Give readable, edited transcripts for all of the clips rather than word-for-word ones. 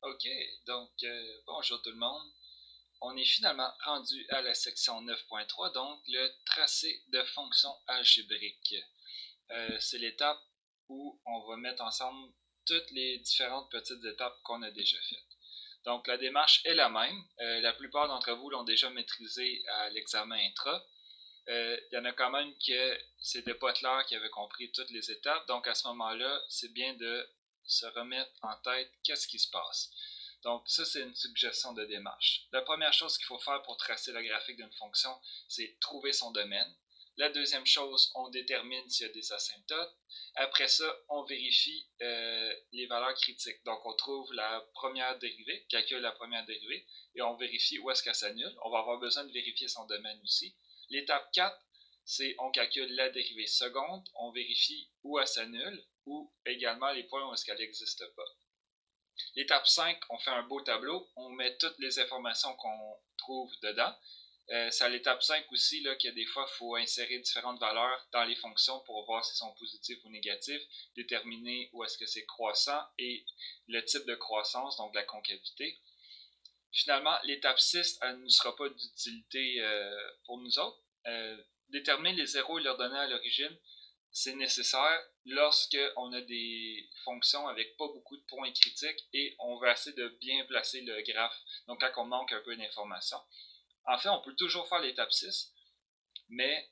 Ok, donc bonjour tout le monde. On est finalement rendu à la section 9.3, donc le tracé de fonctions algébriques. C'est l'étape où on va mettre ensemble toutes les différentes petites étapes qu'on a déjà faites. Donc la démarche est la même. La plupart d'entre vous l'ont déjà maîtrisé à l'examen intra. Il y en a quand même que c'était pas clair qui avaient compris toutes les étapes. Donc à ce moment-là, c'est bien de se remettre en tête qu'est-ce qui se passe. Donc ça, c'est une suggestion de démarche. La première chose qu'il faut faire pour tracer le graphique d'une fonction, c'est trouver son domaine. La deuxième chose, on détermine s'il y a des asymptotes. Après ça, on vérifie les valeurs critiques. Donc on trouve la première dérivée, calcule la première dérivée, et on vérifie où est-ce qu'elle s'annule. On va avoir besoin de vérifier son domaine aussi. L'étape 4, c'est on calcule la dérivée seconde, on vérifie où elle s'annule, ou également les points où est-ce qu'elle n'existe pas. L'étape 5, on fait un beau tableau, on met toutes les informations qu'on trouve dedans. C'est à l'étape 5 aussi là, que des fois, il faut insérer différentes valeurs dans les fonctions pour voir si elles sont positives ou négatives, déterminer où est-ce que c'est croissant et le type de croissance, donc la concavité. Finalement, l'étape 6, elle ne sera pas d'utilité pour nous autres. Déterminer les zéros et leurs données à l'origine, c'est nécessaire lorsqu'on a des fonctions avec pas beaucoup de points critiques et on veut essayer de bien placer le graphe, donc quand on manque un peu d'informations. En fait, on peut toujours faire l'étape 6, mais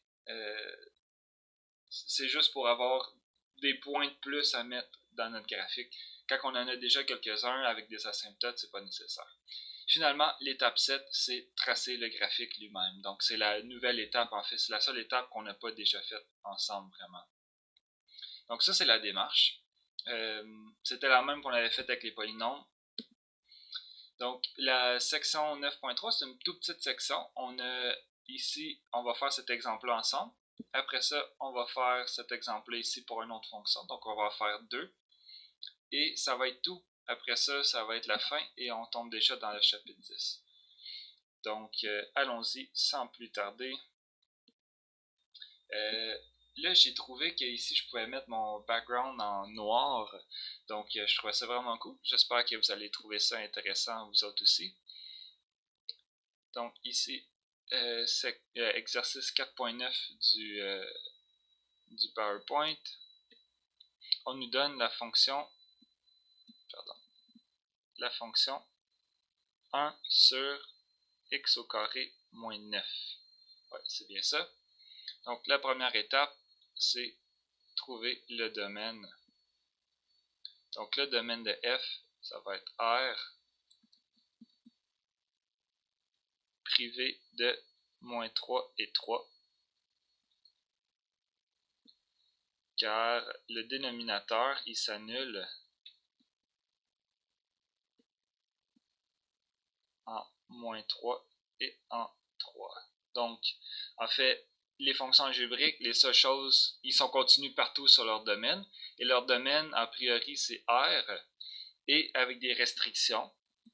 c'est juste pour avoir des points de plus à mettre dans notre graphique. Quand on en a déjà quelques-uns avec des asymptotes, c'est pas nécessaire. Finalement, l'étape 7, c'est tracer le graphique lui-même. Donc, c'est la nouvelle étape, en fait. C'est la seule étape qu'on n'a pas déjà faite ensemble, vraiment. Donc, ça, c'est la démarche. C'était la même qu'on avait faite avec les polynômes. Donc, la section 9.3, c'est une toute petite section. Ici, on va faire cet exemple-là ensemble. Après ça, on va faire cet exemple-là ici pour une autre fonction. Donc, on va faire 2. Et ça va être tout. Après ça, ça va être la fin et on tombe déjà dans le chapitre 10. Donc, allons-y sans plus tarder. Là, j'ai trouvé qu'ici, je pouvais mettre mon background en noir. Donc, je trouvais ça vraiment cool. J'espère que vous allez trouver ça intéressant, vous autres aussi. Donc, ici, c'est exercice 4.9 du PowerPoint. On nous donne la fonction 1 sur x au carré moins 9. Ouais, c'est bien ça. Donc, la première étape, c'est trouver le domaine. Donc, le domaine de f, ça va être R privé de moins 3 et 3. Car le dénominateur, il s'annule en moins 3 et en 3. Donc, en fait, les fonctions algébriques, les seules choses, ils sont continus partout sur leur domaine. Et leur domaine, a priori, c'est R. Et avec des restrictions.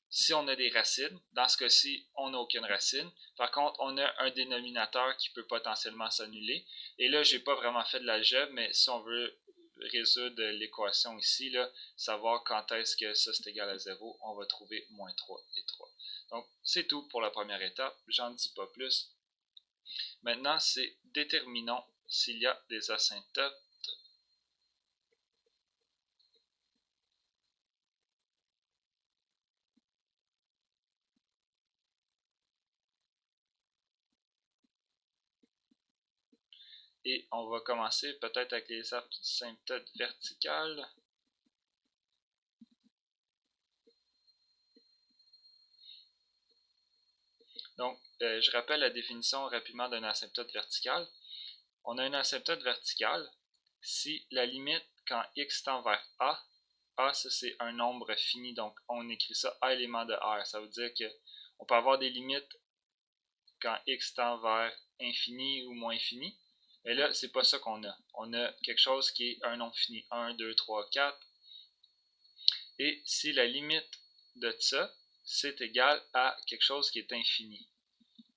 Si on a des racines, dans ce cas-ci, on n'a aucune racine. Par contre, on a un dénominateur qui peut potentiellement s'annuler. Et là, je n'ai pas vraiment fait de l'algèbre, mais si on veut résoudre l'équation ici, là, savoir quand est-ce que ça c'est égal à 0, on va trouver moins 3 et 3. Donc, c'est tout pour la première étape. J'en dis pas plus. Maintenant, c'est déterminons s'il y a des asymptotes. Et on va commencer peut-être avec les asymptotes verticales. Donc, je rappelle la définition rapidement d'un asymptote vertical. On a une asymptote verticale si la limite quand x tend vers a, ça c'est un nombre fini, donc on écrit ça a élément de R. Ça veut dire qu'on peut avoir des limites quand x tend vers infini ou moins infini. Mais là, c'est pas ça qu'on a. On a quelque chose qui est un nombre fini. 1, 2, 3, 4. Et si la limite de ça, c'est égal à quelque chose qui est infini.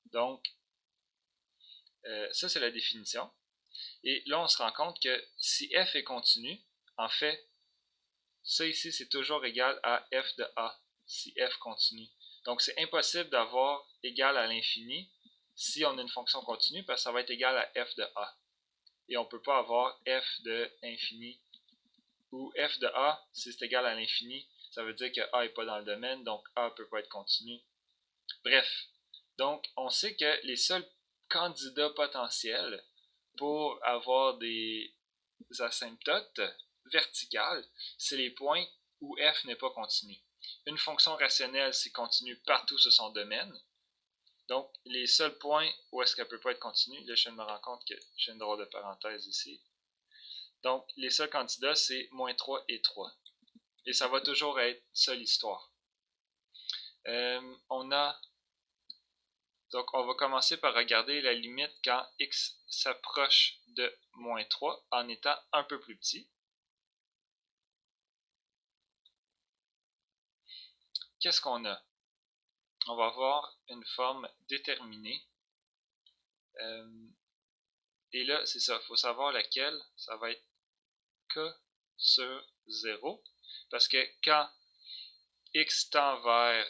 Donc, ça c'est la définition. Et là, on se rend compte que si f est continu, en fait, ça ici, c'est toujours égal à f de a. si f continue. Donc, c'est impossible d'avoir égal à l'infini si on a une fonction continue parce que ça va être égal à f de a. Et on ne peut pas avoir f de infini ou f de a, si c'est égal à l'infini, ça veut dire que a n'est pas dans le domaine, donc a ne peut pas être continu. Bref, donc on sait que les seuls candidats potentiels pour avoir des asymptotes verticales, c'est les points où f n'est pas continu. Une fonction rationnelle, c'est continu partout sur son domaine. Donc, les seuls points où est-ce qu'elle ne peut pas être continue, là je me rends compte que j'ai une drôle de parenthèse ici. Donc, les seuls candidats, c'est moins 3 et 3. Et ça va toujours être ça l'histoire. Donc, on va commencer par regarder la limite quand x s'approche de moins 3 en étant un peu plus petit. Qu'est-ce qu'on a? On va avoir une forme déterminée. Et là, c'est ça, il faut savoir laquelle. Ça va être k sur 0. Parce que quand x tend vers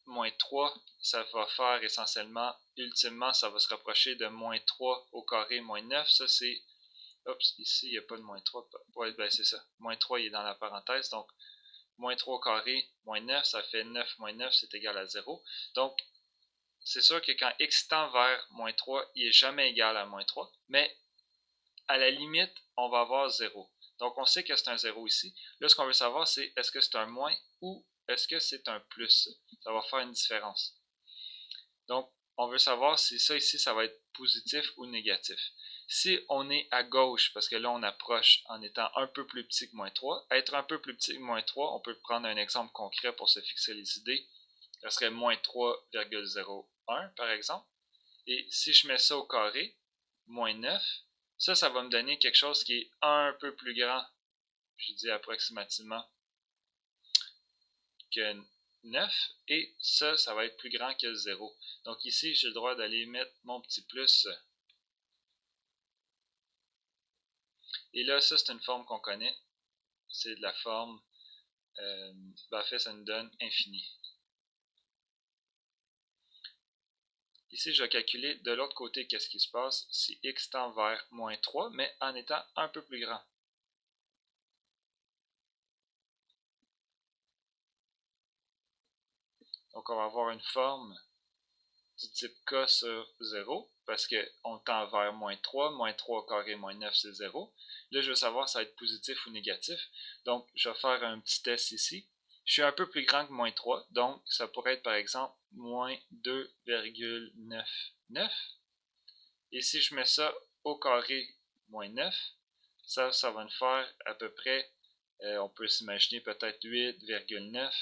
moins 3, ça va faire essentiellement, ultimement, ça va se rapprocher de moins 3 au carré moins 9. Ça, c'est... Oups, ici, il n'y a pas de moins 3. Ouais, ben c'est ça. Moins 3, il est dans la parenthèse. Donc, moins 3 au carré, moins 9, ça fait 9 moins 9, c'est égal à 0. Donc, c'est sûr que quand x tend vers moins 3, il n'est jamais égal à moins 3. Mais, à la limite, on va avoir 0. Donc, on sait que c'est un 0 ici. Là, ce qu'on veut savoir, c'est est-ce que c'est un moins ou est-ce que c'est un plus? Ça va faire une différence. Donc, on veut savoir si ça ici, ça va être positif ou négatif. Si on est à gauche, parce que là, on approche en étant un peu plus petit que moins 3, être un peu plus petit que moins 3, on peut prendre un exemple concret pour se fixer les idées. Ça serait moins 3,01 par exemple. Et si je mets ça au carré, moins 9, ça va me donner quelque chose qui est un peu plus grand, je dis approximativement, que 9. Et ça va être plus grand que 0. Donc ici, j'ai le droit d'aller mettre mon petit plus. Et là, ça, c'est une forme qu'on connaît. C'est de la forme, en fait, ça nous donne infini. Ici, je vais calculer de l'autre côté qu'est-ce qui se passe si x tend vers moins 3, mais en étant un peu plus grand. Donc, on va avoir une forme du type k sur 0, parce qu'on tend vers moins 3 au carré moins 9, c'est 0. Là, je veux savoir si ça va être positif ou négatif. Donc, je vais faire un petit test ici. Je suis un peu plus grand que moins 3, donc ça pourrait être par exemple moins 2,99. Et si je mets ça au carré moins 9, ça va me faire à peu près, on peut s'imaginer peut-être 8,9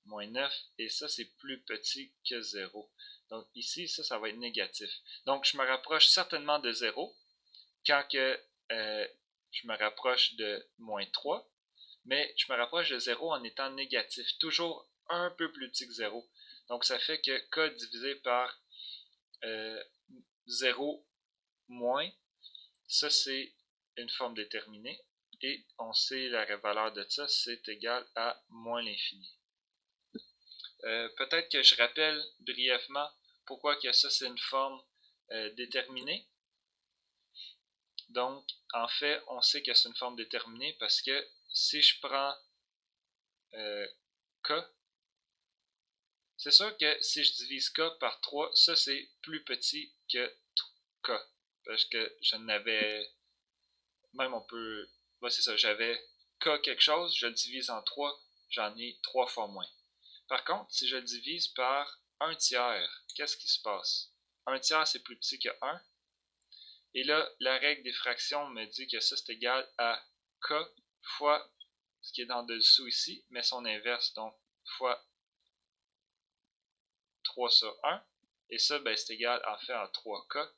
moins 9, et ça c'est plus petit que 0. Donc ici, ça va être négatif. Donc je me rapproche certainement de 0 quand que, je me rapproche de moins 3, mais je me rapproche de 0 en étant négatif, toujours un peu plus petit que 0. Donc ça fait que k divisé par 0 moins, ça c'est une forme déterminée, et on sait la valeur de ça, c'est égal à moins l'infini. Peut-être que je rappelle brièvement pourquoi que ça c'est une forme déterminée. Donc, en fait, on sait que c'est une forme déterminée parce que si je prends k, c'est sûr que si je divise k par 3, ça c'est plus petit que k. Parce que je n'avais, même on peut, ouais, c'est ça, j'avais k quelque chose, je le divise en 3, j'en ai 3 fois moins. Par contre, si je le divise par 1 tiers, qu'est-ce qui se passe? 1 tiers c'est plus petit que 1. Et là, la règle des fractions me dit que ça c'est égal à k fois ce qui est dans le dessous ici, mais son inverse, donc fois 3 sur 1. Et ça, ben, c'est égal en fait à 3k.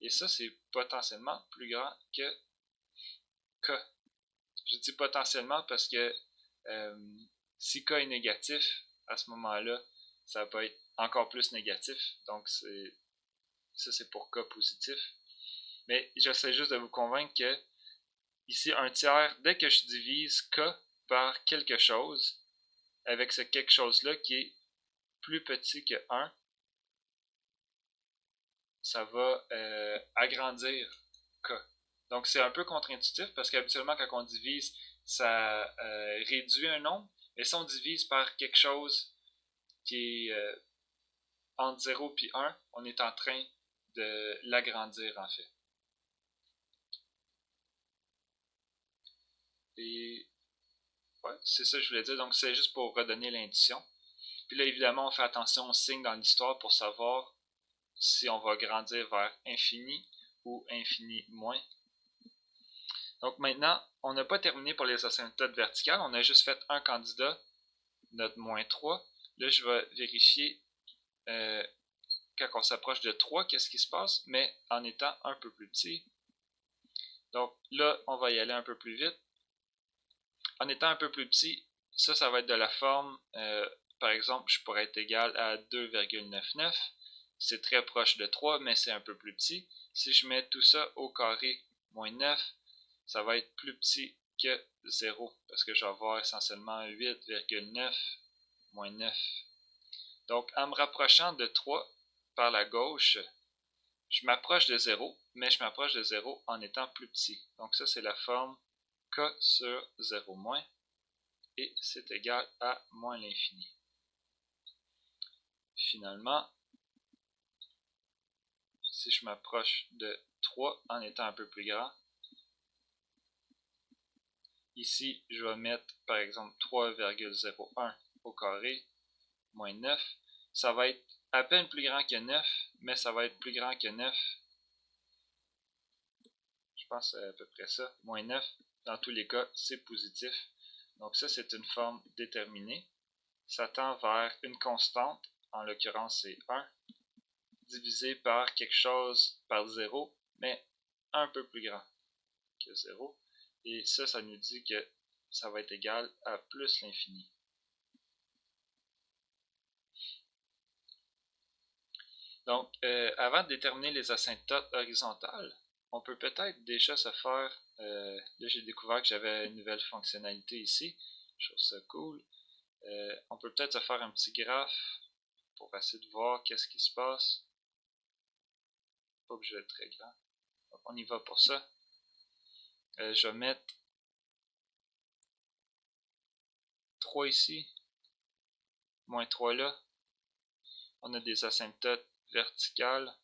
Et ça, c'est potentiellement plus grand que k. Je dis potentiellement parce que si k est négatif, à ce moment-là, ça va être encore plus négatif. Donc, ça, c'est pour k positif. Mais j'essaie juste de vous convaincre que ici, 1 tiers, dès que je divise k par quelque chose, avec ce quelque chose-là qui est plus petit que 1, ça va agrandir K. Donc c'est un peu contre-intuitif parce qu'habituellement quand on divise, ça réduit un nombre, mais si on divise par quelque chose qui est entre 0 et 1, on est en train de l'agrandir en fait. Et ouais, c'est ça que je voulais dire, donc c'est juste pour redonner l'intuition. Puis là évidemment on fait attention aux signes dans l'histoire pour savoir si on va grandir vers infini ou infini moins. Donc maintenant, on n'a pas terminé pour les asymptotes verticales, on a juste fait un candidat, notre moins 3. Là, je vais vérifier quand on s'approche de 3, qu'est-ce qui se passe, mais en étant un peu plus petit. Donc là, on va y aller un peu plus vite. En étant un peu plus petit, ça va être de la forme, par exemple, je pourrais être égal à 2,99. C'est très proche de 3, mais c'est un peu plus petit. Si je mets tout ça au carré moins 9, ça va être plus petit que 0, parce que je vais avoir essentiellement 8,9 moins 9. Donc, en me rapprochant de 3 par la gauche, je m'approche de 0, mais je m'approche de 0 en étant plus petit. Donc ça, c'est la forme k sur 0 moins, et c'est égal à moins l'infini. Finalement, si je m'approche de 3 en étant un peu plus grand, ici, je vais mettre par exemple 3,01 au carré moins 9. Ça va être à peine plus grand que 9, mais ça va être plus grand que 9. Je pense que c'est à peu près ça. Moins 9, dans tous les cas, c'est positif. Donc ça, c'est une forme déterminée. Ça tend vers une constante, en l'occurrence c'est 1, divisé par quelque chose par 0, mais un peu plus grand que 0. Et ça nous dit que ça va être égal à plus l'infini. Donc, avant de déterminer les asymptotes horizontales, on peut peut-être déjà se faire, là j'ai découvert que j'avais une nouvelle fonctionnalité ici, je trouve ça cool. On peut peut-être se faire un petit graphe pour essayer de voir qu'est-ce qui se passe. Pas obligé d'être très grand. Donc, on y va pour ça. Je vais mettre 3 ici, moins 3 là. On a des asymptotes verticales.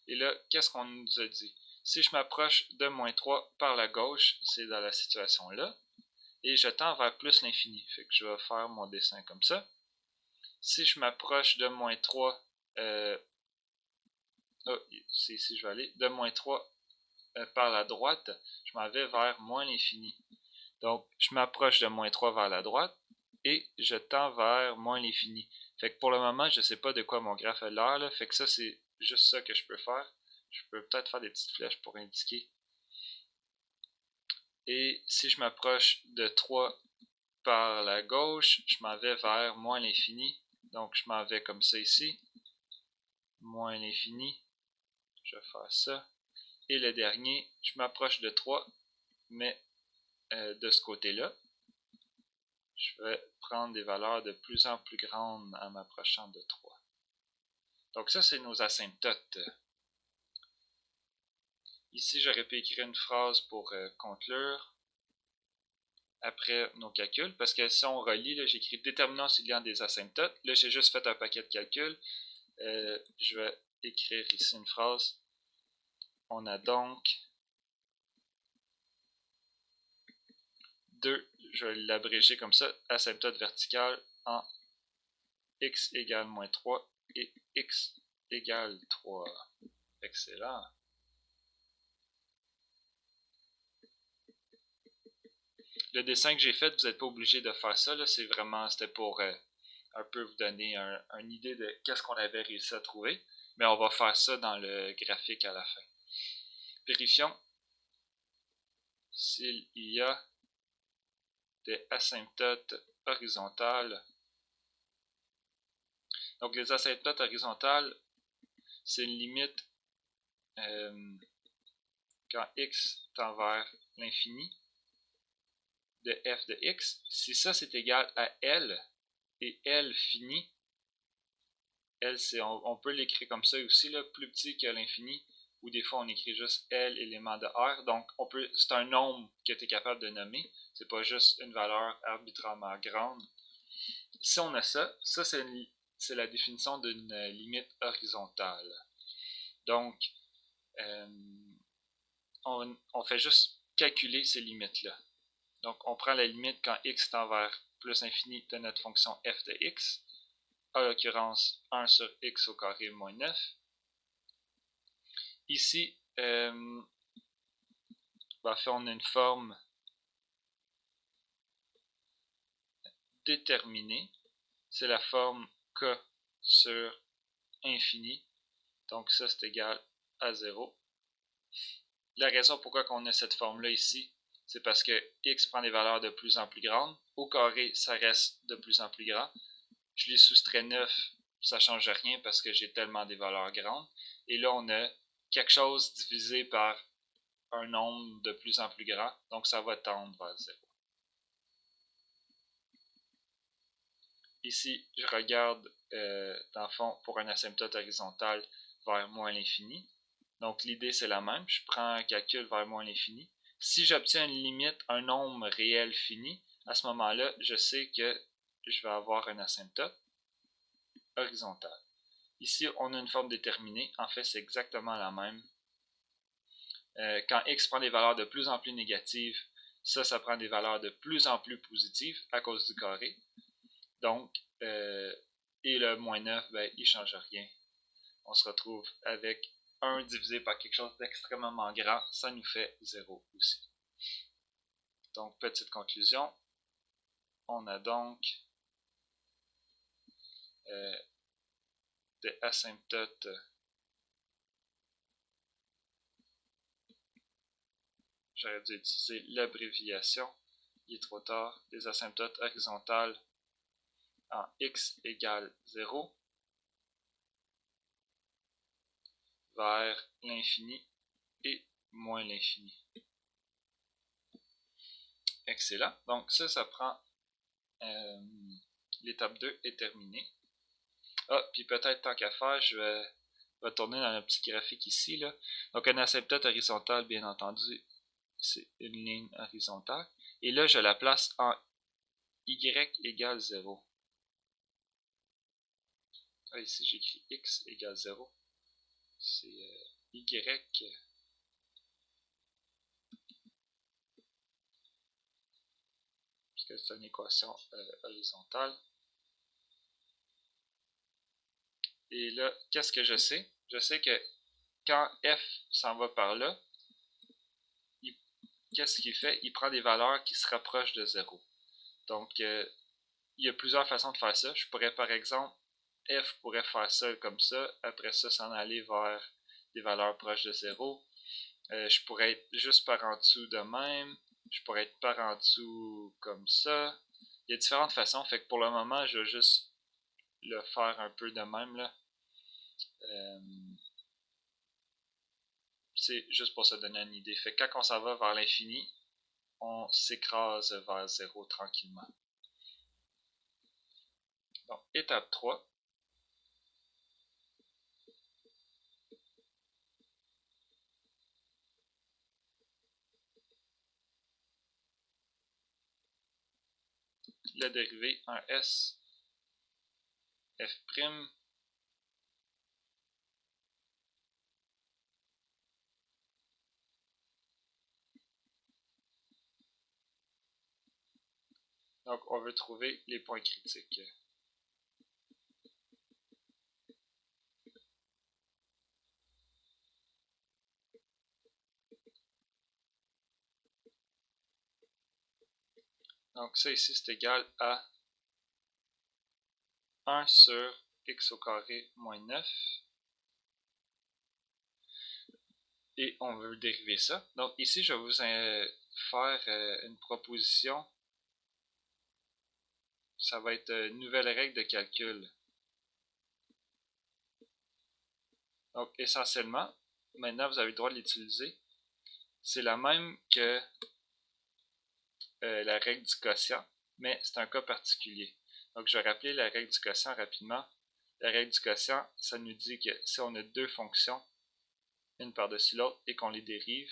Et là, qu'est-ce qu'on nous a dit? Si je m'approche de moins 3 par la gauche, c'est dans la situation là, et je tends vers plus l'infini. Fait que je vais faire mon dessin comme ça. Si je m'approche de moins 3, c'est ici je vais aller, de moins 3 par la droite, je m'en vais vers moins l'infini. Donc, je m'approche de moins 3 vers la droite, et je tends vers moins l'infini. Fait que pour le moment, je ne sais pas de quoi mon graphe a l'air, fait que ça, c'est juste ça que je peux faire. Je peux peut-être faire des petites flèches pour indiquer. Et si je m'approche de 3 par la gauche, je m'en vais vers moins l'infini. Donc, je m'en vais comme ça ici. Moins l'infini. Je vais faire ça. Et le dernier, je m'approche de 3, mais de ce côté-là. Je vais prendre des valeurs de plus en plus grandes en m'approchant de 3. Donc ça, c'est nos asymptotes. Ici, j'aurais pu écrire une phrase pour conclure après nos calculs, parce que si on relie, j'écris déterminant s'il des asymptotes. Là, j'ai juste fait un paquet de calculs. Je vais écrire ici une phrase. On a donc 2, je vais l'abréger comme ça, asymptote verticale en x égale moins 3 et x égale 3. Excellent. Le dessin que j'ai fait, vous n'êtes pas obligé de faire ça. C'est vraiment, c'était pour un peu vous donner une idée de qu'est-ce qu'on avait réussi à trouver. Mais on va faire ça dans le graphique à la fin. Vérifions s'il y a des asymptotes horizontales. Donc les asymptotes horizontales, c'est une limite quand x tend vers l'infini de f de x, si ça c'est égal à L, et L fini, L on peut l'écrire comme ça aussi, là, plus petit que l'infini, ou des fois on écrit juste L élément de R, donc c'est un nombre que tu es capable de nommer, c'est pas juste une valeur arbitrairement grande. Si on a ça, c'est la définition d'une limite horizontale. Donc, on fait juste calculer ces limites-là. Donc, on prend la limite quand x tend vers plus infini de notre fonction f de x, en l'occurrence 1 sur x au carré moins 9. Ici, on a une forme déterminée. C'est la forme k sur infini. Donc, ça, c'est égal à 0. La raison pourquoi on a cette forme-là ici, c'est parce que x prend des valeurs de plus en plus grandes. Au carré, ça reste de plus en plus grand. Je les soustrais 9, ça ne change rien parce que j'ai tellement des valeurs grandes. Et là, on a quelque chose divisé par un nombre de plus en plus grand. Donc, ça va tendre vers 0. Ici, je regarde, dans le fond, pour un asymptote horizontal vers moins l'infini. Donc, l'idée, c'est la même. Je prends un calcul vers moins l'infini. Si j'obtiens une limite, un nombre réel fini, à ce moment-là, je sais que je vais avoir un asymptote horizontal. Ici, on a une forme déterminée. En fait, c'est exactement la même. Quand x prend des valeurs de plus en plus négatives, ça prend des valeurs de plus en plus positives à cause du carré. Donc, et le moins 9, il ne change rien. On se retrouve avec 1 divisé par quelque chose d'extrêmement grand, ça nous fait 0 aussi. Donc, petite conclusion, on a donc des asymptotes j'aurais dû utiliser l'abréviation, il est trop tard, des asymptotes horizontales en x égale 0 vers l'infini et moins l'infini. Excellent. Donc ça prend l'étape 2 est terminée. Ah, puis peut-être tant qu'à faire, je vais tourner dans le petit graphique ici. Là. Donc un asymptote horizontal, bien entendu, c'est une ligne horizontale. Et là, je la place en y égale 0. Ah, ici, j'écris x égale 0. C'est y parce que c'est une équation horizontale. Et là, qu'est-ce que je sais? Je sais que quand f s'en va par là, qu'est-ce qu'il fait? Il prend des valeurs qui se rapprochent de 0. Donc, il y a plusieurs façons de faire ça. Je pourrais, par exemple, f pourrait faire ça comme ça, après ça, s'en aller vers des valeurs proches de 0. Je pourrais être juste par en dessous de même. Je pourrais être par en dessous comme ça. Il y a différentes façons. Fait que pour le moment, je vais juste le faire un peu de même. Là. C'est juste pour se donner une idée. Fait que quand on s'en va vers l'infini, on s'écrase vers 0 tranquillement. Donc, étape 3. La dérivée en S f'. Donc, on veut trouver les points critiques. Donc, ça ici, c'est égal à 1 sur x au carré moins 9. Et on veut dériver ça. Donc, ici, je vais vous faire une proposition. Ça va être une nouvelle règle de calcul. Donc, essentiellement, maintenant, vous avez le droit de l'utiliser. c'est la même que la règle du quotient, mais c'est un cas particulier. Donc, je vais rappeler la règle du quotient rapidement. La règle du quotient, ça nous dit que si on a deux fonctions, une par-dessus l'autre, et qu'on les dérive,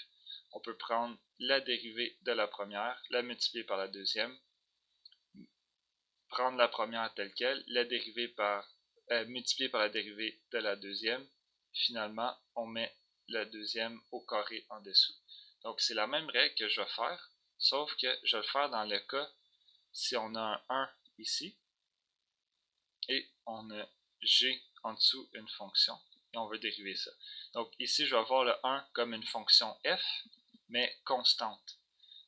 on peut prendre la dérivée de la première, la multiplier par la deuxième, prendre la première telle quelle, la dériver multiplier par la dérivée de la deuxième. Finalement, on met la deuxième au carré en dessous. Donc, c'est la même règle que je vais faire, sauf que je vais le faire dans le cas si on a un 1 ici et on a g en dessous une fonction et on veut dériver ça. Donc, ici, je vais avoir le 1 comme une fonction f, mais constante.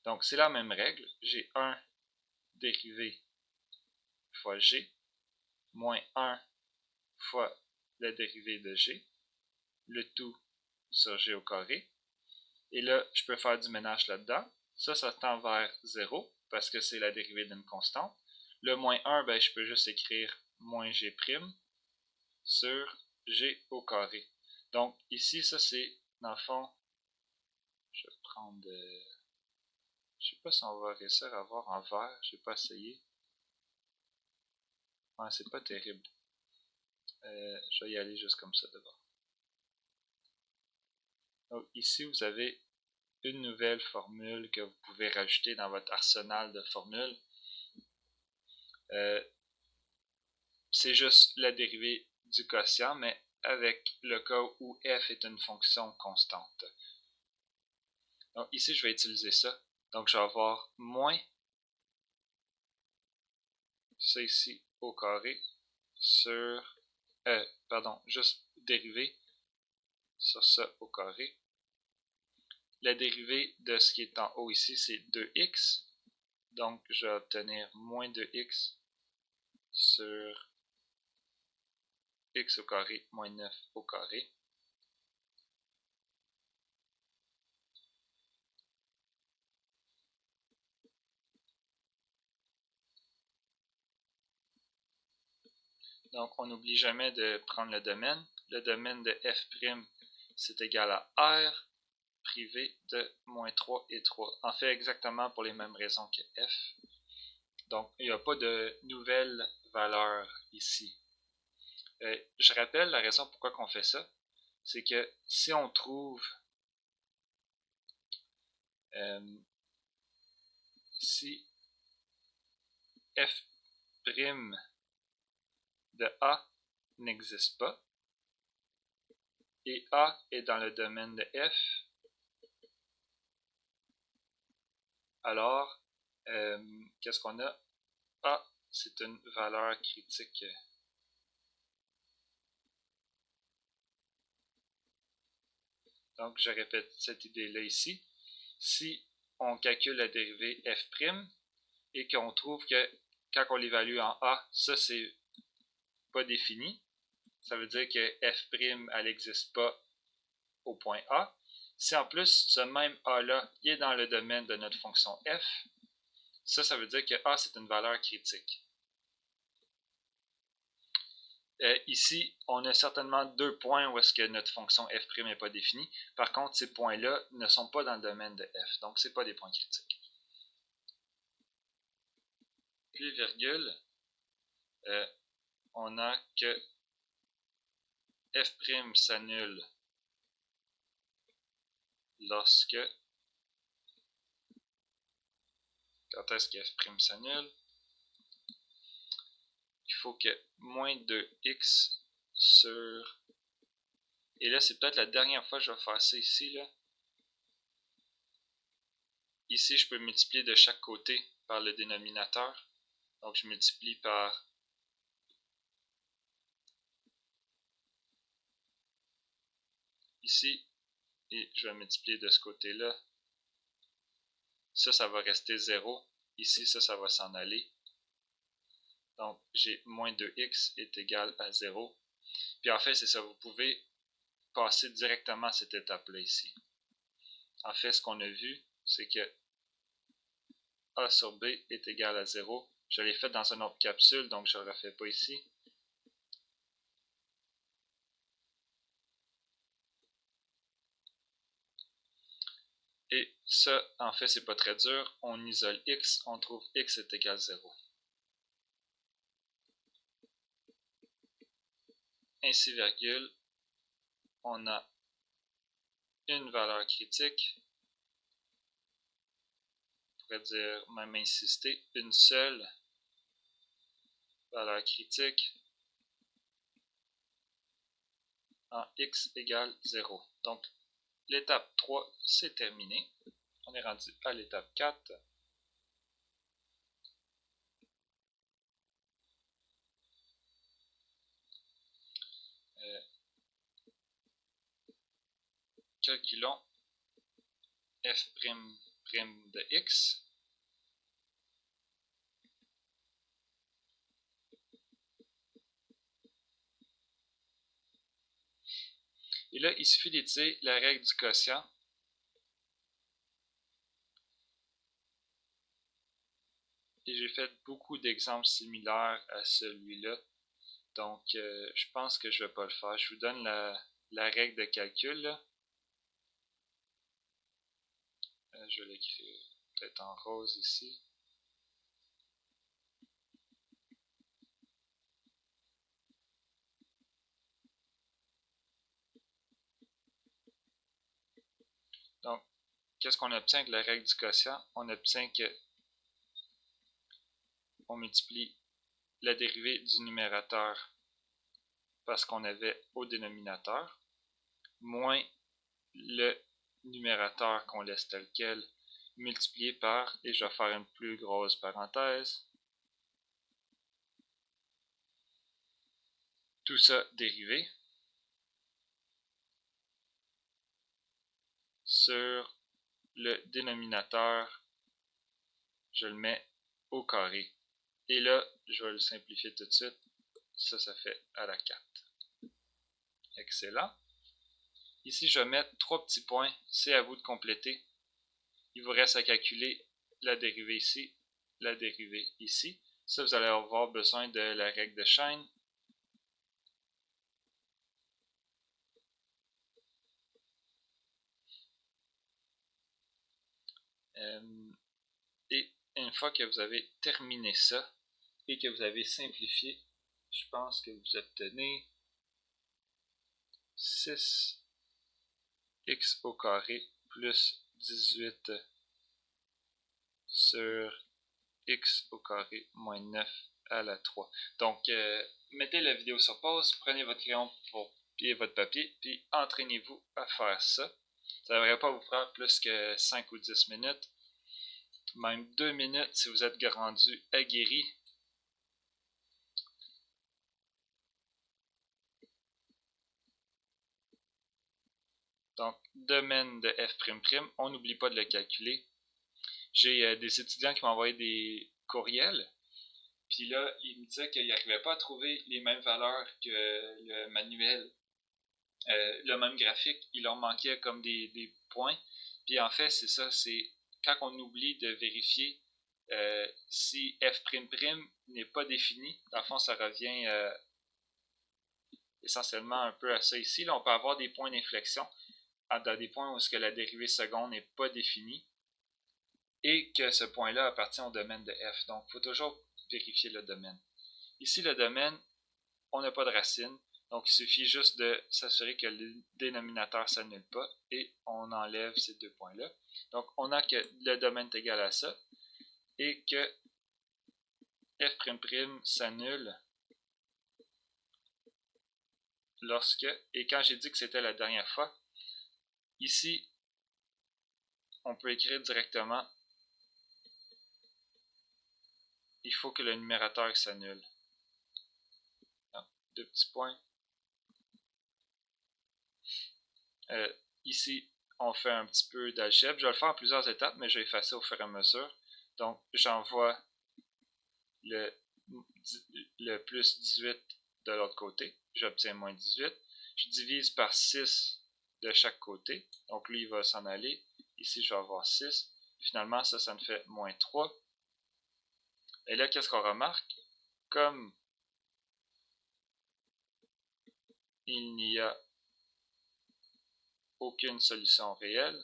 Donc, c'est la même règle. J'ai 1 dérivé fois g, moins 1 fois la dérivée de g, le tout sur g au carré. Et là, je peux faire du ménage là-dedans. Ça tend vers 0, parce que c'est la dérivée d'une constante. Le moins 1, ben, je peux juste écrire moins g' sur g au carré. Donc, ici, ça c'est, dans le fond, je vais prendre... je sais pas si on va réussir à voir en vert, j'ai pas essayé. Ouais, c'est pas terrible. Je vais y aller juste comme ça d'abord. Donc, ici, vous avez une nouvelle formule que vous pouvez rajouter dans votre arsenal de formules. C'est juste la dérivée du quotient, mais avec le cas où f est une fonction constante. Donc ici, je vais utiliser ça. Donc je vais avoir moins ça ici au carré sur... juste dérivée sur ça au carré. La dérivée de ce qui est en haut ici, c'est 2x. Donc je vais obtenir moins 2x sur x au carré moins 9 au carré. Donc, on n'oublie jamais de prendre le domaine. Le domaine de f', c'est égal à r privé de moins 3 et 3. En fait, exactement pour les mêmes raisons que f. Donc, il n'y a pas de nouvelle valeur ici. Je rappelle la raison pourquoi on fait ça. C'est que si on trouve... si f' de A n'existe pas, et A est dans le domaine de f, alors, qu'est-ce qu'on a? A, c'est une valeur critique. Donc, je répète cette idée-là ici. Si on calcule la dérivée f' et qu'on trouve que quand on l'évalue en A, ça, c'est pas défini, ça veut dire que f', elle n'existe pas au point A. Si en plus, ce même A-là, il est dans le domaine de notre fonction f, ça veut dire que A, c'est une valeur critique. Ici, on a certainement deux points où est-ce que notre fonction f' n'est pas définie. Par contre, ces points-là ne sont pas dans le domaine de f, donc ce n'est pas des points critiques. Puis, virgule, on a que f' s'annule lorsque... Quand est-ce que f' s'annule? Il faut que moins 2x sur... Et là, c'est peut-être la dernière fois que je vais faire ça ici, là. Ici, je peux multiplier de chaque côté par le dénominateur. Donc, je multiplie par ici, et je vais multiplier de ce côté-là. Ça va rester 0. Ici, ça va s'en aller. Donc, j'ai moins 2x est égal à 0. Puis en fait, c'est ça, vous pouvez passer directement à cette étape-là ici. En fait, ce qu'on a vu, c'est que a sur b est égal à 0. Je l'ai fait dans une autre capsule, donc je ne le refais pas ici. Et ça, en fait, c'est pas très dur. On isole x, on trouve x est égal à 0. Ainsi, virgule, on a une valeur critique. On pourrait dire, même insister, une seule valeur critique en x égale 0. Donc, l'étape 3, c'est terminé. On est rendu à l'étape 4. Calculons f' de x. Et là, il suffit d'utiliser la règle du quotient. Et j'ai fait beaucoup d'exemples similaires à celui-là. Donc, je pense que je ne vais pas le faire. Je vous donne la règle de calcul. Là. Je vais l'écrire peut-être en rose ici. Donc, qu'est-ce qu'on obtient avec la règle du quotient? On obtient que on multiplie la dérivée du numérateur parce qu'on avait au dénominateur, moins le numérateur qu'on laisse tel quel, multiplié par, et je vais faire une plus grosse parenthèse, tout ça dérivé sur le dénominateur, je le mets au carré. Et là, je vais le simplifier tout de suite. Ça fait à la 4. Excellent. Ici, je vais mettre 3 petits points. C'est à vous de compléter. Il vous reste à calculer la dérivée ici, la dérivée ici. Ça, vous allez avoir besoin de la règle de chaîne. Et une fois que vous avez terminé ça et que vous avez simplifié, je pense que vous obtenez 6x au carré plus 18 sur x au carré moins 9 à la 3. Donc, mettez la vidéo sur pause, prenez votre crayon et votre papier, puis entraînez-vous à faire ça. Ça ne devrait pas vous prendre plus que 5 ou 10 minutes, même 2 minutes si vous êtes rendu aguerri. Donc, domaine de f', on n'oublie pas de le calculer. J'ai des étudiants qui m'ont envoyé des courriels, puis là, ils me disaient qu'ils n'arrivaient pas à trouver les mêmes valeurs que le manuel, le même graphique. Il leur manquait comme des points. Puis en fait, c'est ça, c'est quand on oublie de vérifier si f'' n'est pas défini, dans le fond, ça revient essentiellement un peu à ça ici. Là, on peut avoir des points d'inflexion dans des points où la dérivée seconde n'est pas définie et que ce point-là appartient au domaine de f. Donc, il faut toujours vérifier le domaine. Ici, le domaine, on n'a pas de racine, donc il suffit juste de s'assurer que le dénominateur ne s'annule pas et on enlève ces deux points-là. Donc, on a que le domaine est égal à ça et que f'' s'annule lorsque, et quand j'ai dit que c'était la dernière fois, ici, on peut écrire directement, il faut que le numérateur s'annule. Deux petits points. Ici, on fait un petit peu d'algèbre. Je vais le faire en plusieurs étapes, mais je vais effacer au fur et à mesure. Donc, j'envoie le plus 18 de l'autre côté. J'obtiens moins 18. Je divise par 6 de chaque côté. Donc, lui, il va s'en aller. Ici, je vais avoir 6. Finalement, ça me fait moins 3. Et là, qu'est-ce qu'on remarque? Comme il n'y a aucune solution réelle,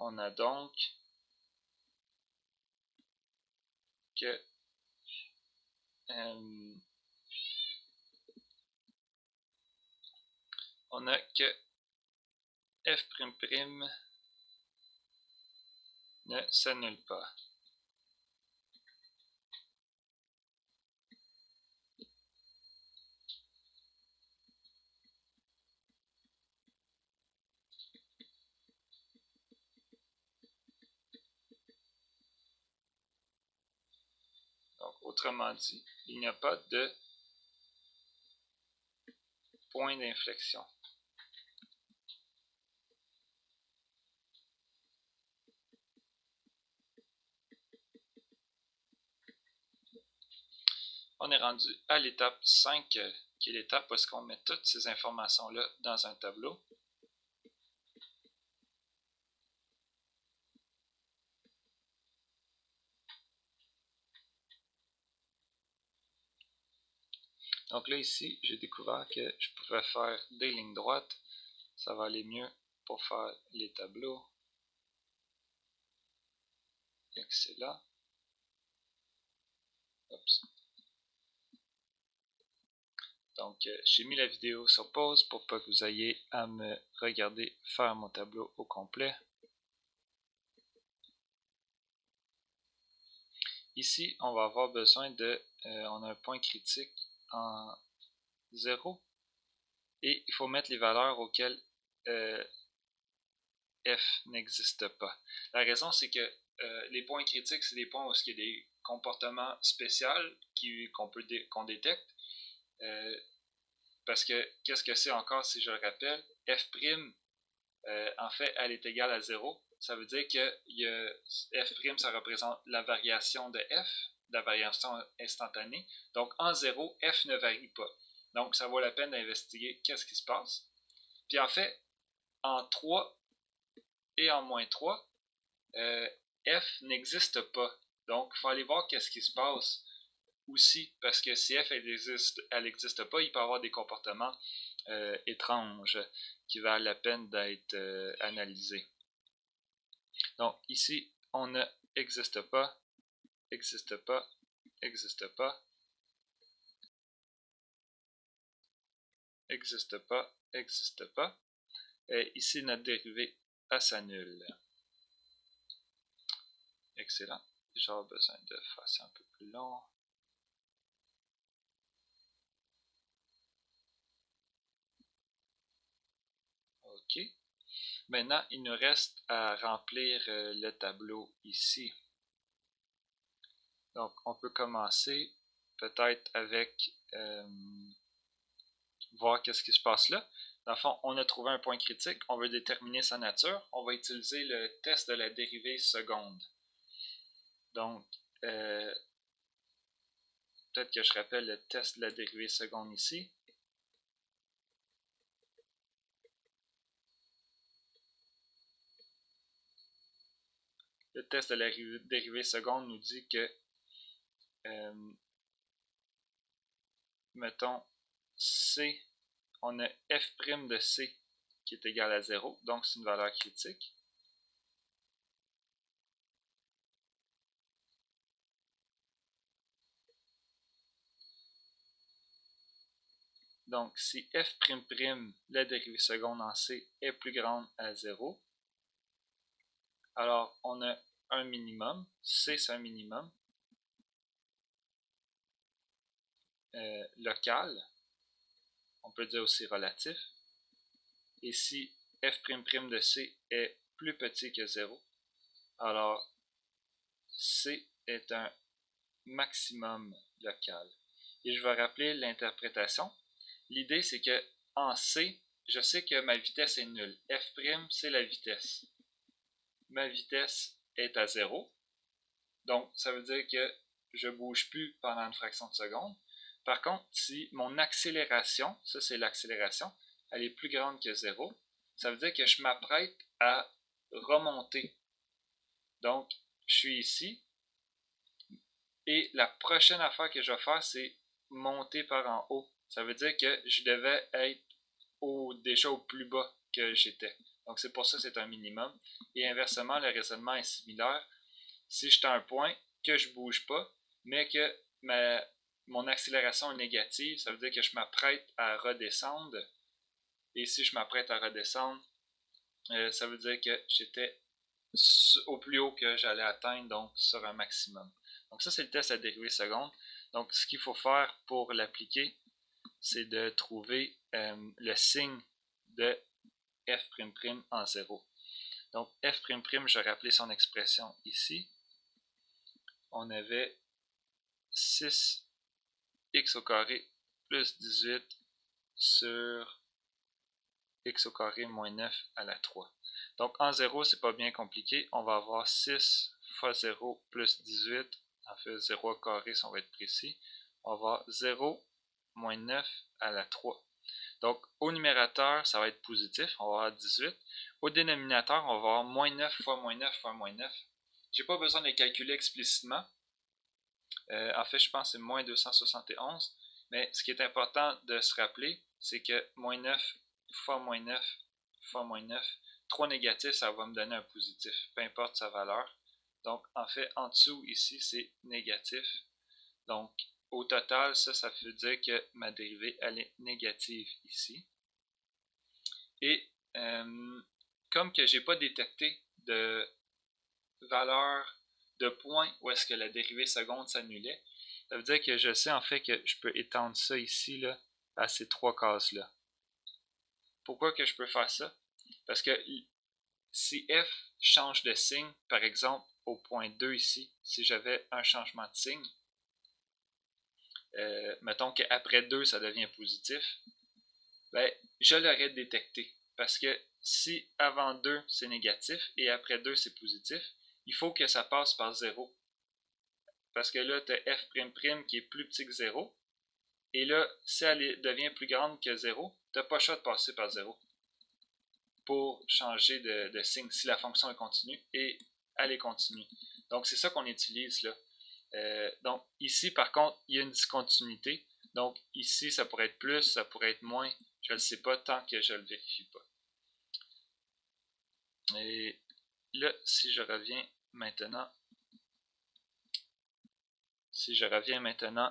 On a donc que f' ne s'annule pas. Donc, autrement dit, il n'y a pas de point d'inflexion. On est rendu à l'étape 5, qui est l'étape où est-ce qu'on met toutes ces informations-là dans un tableau. Donc là, ici, j'ai découvert que je pouvais faire des lignes droites. Ça va aller mieux pour faire les tableaux. Excellent. Oups. Donc, j'ai mis la vidéo sur pause pour pas que vous ayez à me regarder faire mon tableau au complet. Ici, on va avoir besoin de... on a un point critique en 0 et il faut mettre les valeurs auxquelles f n'existe pas. La raison, c'est que les points critiques, c'est des points où il y a des comportements spéciaux qu'on détecte. Parce que, qu'est-ce que c'est encore, si je le rappelle? F', en fait, elle est égale à 0. Ça veut dire que f', ça représente la variation de f, la variation instantanée. Donc, en 0, f ne varie pas. Donc, ça vaut la peine d'investiguer qu'est-ce qui se passe. Puis en fait, en 3 et en moins 3, f n'existe pas. Donc, il faut aller voir qu'est-ce qui se passe aussi, parce que si f elle n'existe pas, il peut y avoir des comportements étranges qui valent la peine d'être analysés. Donc ici, on a existe pas, existe pas, existe pas, existe pas, existe pas. Et ici, notre dérivée, elle s'annule. Excellent. J'aurai besoin de faire ça un peu plus long. OK. Maintenant, il nous reste à remplir le tableau ici. Donc, on peut commencer peut-être avec voir qu'est-ce qui se passe là. Dans le fond, on a trouvé un point critique, on veut déterminer sa nature. On va utiliser le test de la dérivée seconde. Donc, peut-être que je rappelle le test de la dérivée seconde ici. Le test de la dérivée seconde nous dit que, mettons, C, on a f' de C qui est égal à 0, donc c'est une valeur critique. Donc, si f', la dérivée seconde en C, est plus grande à 0, alors on a un minimum. C, c'est un minimum local. On peut dire aussi relatif. Et si f'' de C est plus petit que 0, alors C est un maximum local. Et je vais rappeler l'interprétation. L'idée, c'est que en C, je sais que ma vitesse est nulle. F', c'est la vitesse. Ma vitesse est à 0. Donc, ça veut dire que je ne bouge plus pendant une fraction de seconde. Par contre, si mon accélération, ça c'est l'accélération, elle est plus grande que 0, ça veut dire que je m'apprête à remonter. Donc, je suis ici. Et la prochaine affaire que je vais faire, c'est monter par en haut. Ça veut dire que je devais être déjà au plus bas que j'étais. Donc c'est pour ça que c'est un minimum. Et inversement, le raisonnement est similaire. Si je suis à un point que je ne bouge pas, mais que mon accélération est négative, ça veut dire que je m'apprête à redescendre. Et si je m'apprête à redescendre, ça veut dire que j'étais au plus haut que j'allais atteindre, donc sur un maximum. Donc ça, c'est le test à dérivée seconde. Donc ce qu'il faut faire pour l'appliquer, c'est de trouver le signe de f' en 0. Donc f', je vais rappeler son expression ici. On avait 6x au carré plus 18 sur x au carré moins 9 à la 3. Donc en 0, c'est pas bien compliqué. On va avoir 6 fois 0 plus 18. En fait, 0 au carré si on va être précis. On va avoir 0 moins 9 à la 3. Donc au numérateur, ça va être positif. On va avoir 18. Au dénominateur, on va avoir moins 9 fois moins 9 fois moins 9. J'ai pas besoin de les calculer explicitement. En fait, je pense que c'est moins 271. Mais ce qui est important de se rappeler, c'est que moins 9 fois moins 9 fois moins 9, 3 négatifs, ça va me donner un positif, peu importe sa valeur. Donc, en fait, en dessous, ici, c'est négatif. Donc, au total, ça veut dire que ma dérivée, elle est négative ici. Et comme que je n'ai pas détecté de valeur de point où est-ce que la dérivée seconde s'annulait, ça veut dire que je sais en fait que je peux étendre ça ici là, à ces trois cases-là. Pourquoi que je peux faire ça? Parce que si f change de signe, par exemple au point 2 ici, si j'avais un changement de signe, mettons qu'après 2 ça devient positif, ben, je l'aurais détecté. Parce que si avant 2 c'est négatif et après 2 c'est positif, il faut que ça passe par 0. Parce que là, tu as f' qui est plus petit que 0. Et là, si elle devient plus grande que 0, tu n'as pas le choix de passer par 0 pour changer de signe si la fonction est continue et elle est continue. Donc, c'est ça qu'on utilise là. Donc, ici, par contre, il y a une discontinuité. Donc, ici, ça pourrait être plus, ça pourrait être moins. Je ne le sais pas tant que je ne le vérifie pas. Et là, si je reviens maintenant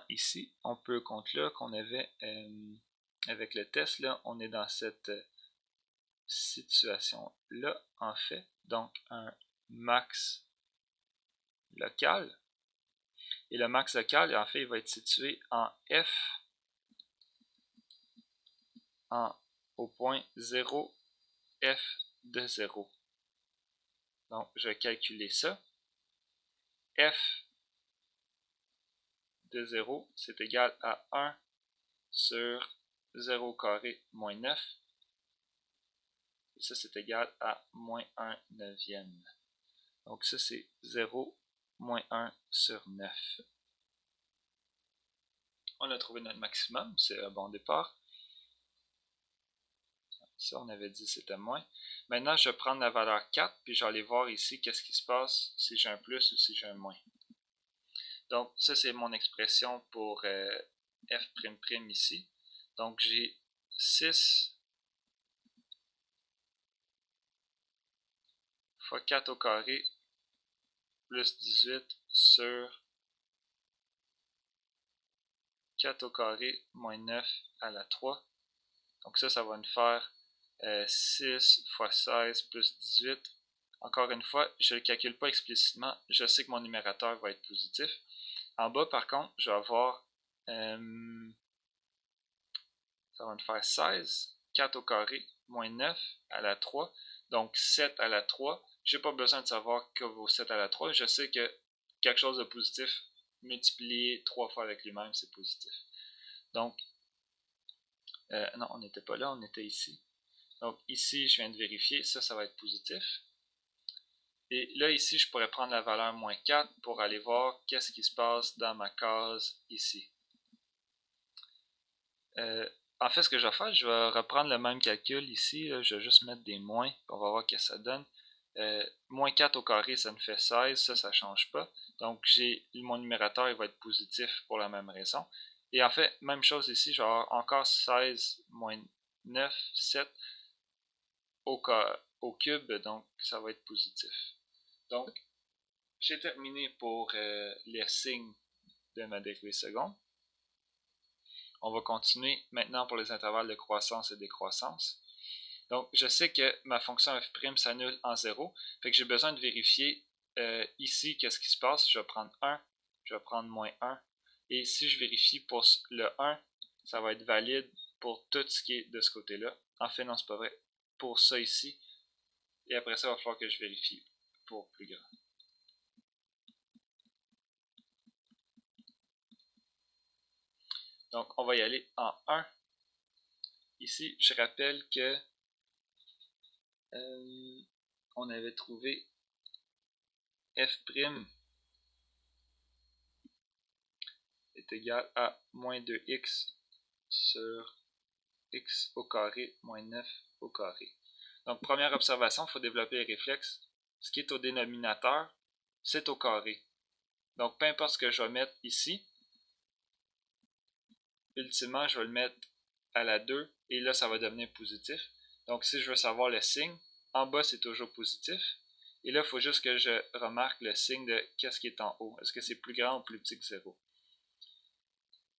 ici, on peut compte là qu'on avait avec le test, là, on est dans cette situation là en fait, donc un max local. Et le max local, en fait, il va être situé en F au point 0 F de 0. Donc, je vais calculer ça. F de 0, c'est égal à 1 sur 0 carré moins 9. Et ça, c'est égal à moins 1 neuvième. Donc ça, c'est 0 moins 1 sur 9. On a trouvé notre maximum, c'est un bon départ. Ça, on avait dit c'était moins. Maintenant, je vais prendre la valeur 4, puis je vais aller voir ici qu'est-ce qui se passe si j'ai un plus ou si j'ai un moins. Donc, ça, c'est mon expression pour f' ici. Donc, j'ai 6 fois 4 au carré plus 18 sur 4 au carré moins 9 à la 3. Donc ça va nous faire 6 fois 16 plus 18. Encore une fois, je ne le calcule pas explicitement. Je sais que mon numérateur va être positif. En bas, par contre, je vais avoir... ça va nous faire 16, 4 au carré, moins 9 à la 3. Donc 7 à la 3. Je n'ai pas besoin de savoir que vaut 7 à la 3. Je sais que quelque chose de positif multiplié 3 fois avec lui-même, c'est positif. Donc, non, on n'était pas là, on était ici. Donc ici, je viens de vérifier, ça va être positif. Et là, ici, je pourrais prendre la valeur moins 4 pour aller voir qu'est-ce qui se passe dans ma case ici. En fait, ce que je vais faire, je vais reprendre le même calcul ici. Là, je vais juste mettre des moins, on va voir ce que ça donne. Moins 4 au carré, ça me fait 16, ça ne change pas. Donc, mon numérateur il va être positif pour la même raison. Et en fait, même chose ici, je vais avoir encore 16 moins 9, 7 au cube, donc ça va être positif. Donc, j'ai terminé pour les signes de ma dérivée seconde. On va continuer maintenant pour les intervalles de croissance et décroissance. Donc, je sais que ma fonction f' s'annule en 0, fait que j'ai besoin de vérifier ici qu'est-ce qui se passe. Je vais prendre 1, je vais prendre moins 1, et si je vérifie pour le 1, ça va être valide pour tout ce qui est de ce côté-là. En fait, non, c'est pas vrai. Pour ça ici, et après ça, il va falloir que je vérifie pour plus grand. Donc, on va y aller en 1. Ici, je rappelle que on avait trouvé f' est égal à moins 2x sur x au carré moins 9 au carré. Donc, première observation, il faut développer les réflexes. Ce qui est au dénominateur, c'est au carré. Donc, peu importe ce que je vais mettre ici, ultimement, je vais le mettre à la 2 et là, ça va devenir positif. Donc, si je veux savoir le signe, en bas, c'est toujours positif. Et là, il faut juste que je remarque le signe de qu'est-ce qui est en haut. Est-ce que c'est plus grand ou plus petit que 0?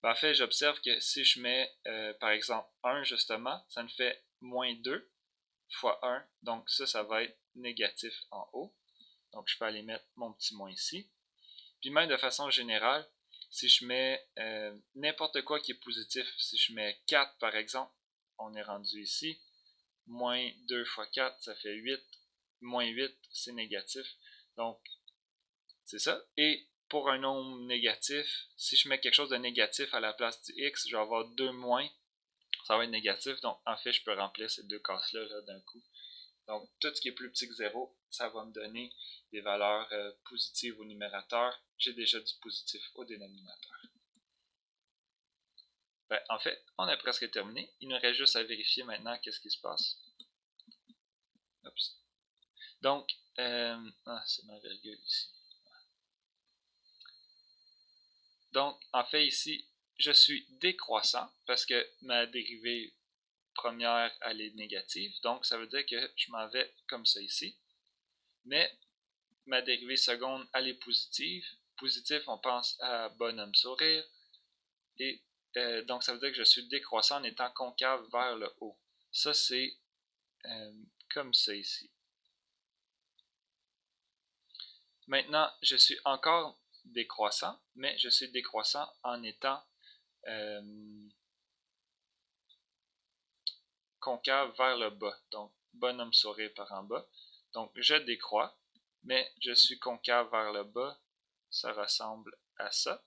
En fait, j'observe que si je mets, par exemple, 1 justement, ça me fait moins 2 fois 1. Donc ça va être négatif en haut. Donc je peux aller mettre mon petit moins ici. Puis même de façon générale, si je mets n'importe quoi qui est positif, si je mets 4 par exemple, on est rendu ici. Moins 2 fois 4, ça fait 8. Moins 8, c'est négatif. Donc, c'est ça. Et pour un nombre négatif, si je mets quelque chose de négatif à la place du x, je vais avoir 2 moins. Ça va être négatif. Donc, en fait, je peux remplir ces deux cases-là là, d'un coup. Donc, tout ce qui est plus petit que 0, ça va me donner des valeurs positives au numérateur. J'ai déjà du positif au dénominateur. Ben, en fait, on a presque terminé. Il nous reste juste à vérifier maintenant qu'est-ce qui se passe. Oups. Donc, c'est ma virgule ici. Donc, en fait, ici, je suis décroissant parce que ma dérivée première, elle est négative. Donc, ça veut dire que je m'en vais comme ça ici. Mais ma dérivée seconde, elle est positive. Positif, on pense à bonhomme sourire. Et donc, ça veut dire que je suis décroissant en étant concave vers le haut. Ça, c'est comme ça ici. Maintenant, je suis encore décroissant, mais je suis décroissant en étant concave vers le bas. Donc, bonhomme sourire par en bas. Donc, je décroît, mais je suis concave vers le bas. Ça ressemble à ça.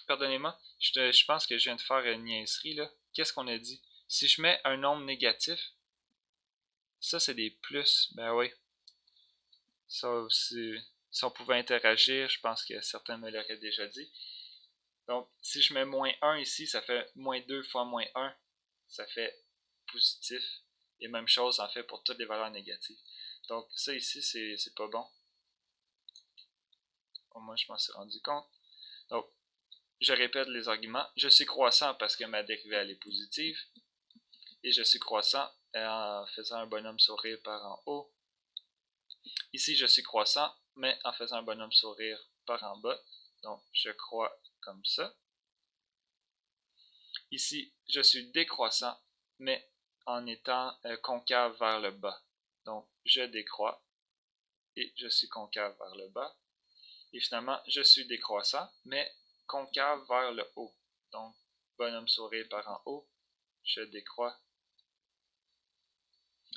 Pardonnez-moi, je pense que je viens de faire une niaiserie là. Qu'est-ce qu'on a dit? Si je mets un nombre négatif, ça c'est des plus. Ben oui. Ça aussi, si on pouvait interagir, je pense que certains me l'auraient déjà dit. Donc, si je mets moins 1 ici, ça fait moins 2 fois moins 1. Ça fait positif. Et même chose en fait pour toutes les valeurs négatives. Donc, ça ici, c'est pas bon. Au moins, je m'en suis rendu compte. Donc, je répète les arguments. Je suis croissant parce que ma dérivée elle est positive. Et je suis croissant en faisant un bonhomme sourire par en haut. Ici, je suis croissant, mais en faisant un bonhomme sourire par en bas. Donc, je crois comme ça. Ici, je suis décroissant, mais en étant concave vers le bas. Donc, je décroît et je suis concave vers le bas. Et finalement, je suis décroissant, mais concave vers le haut. Donc, bonhomme sourire par en haut, je décroît.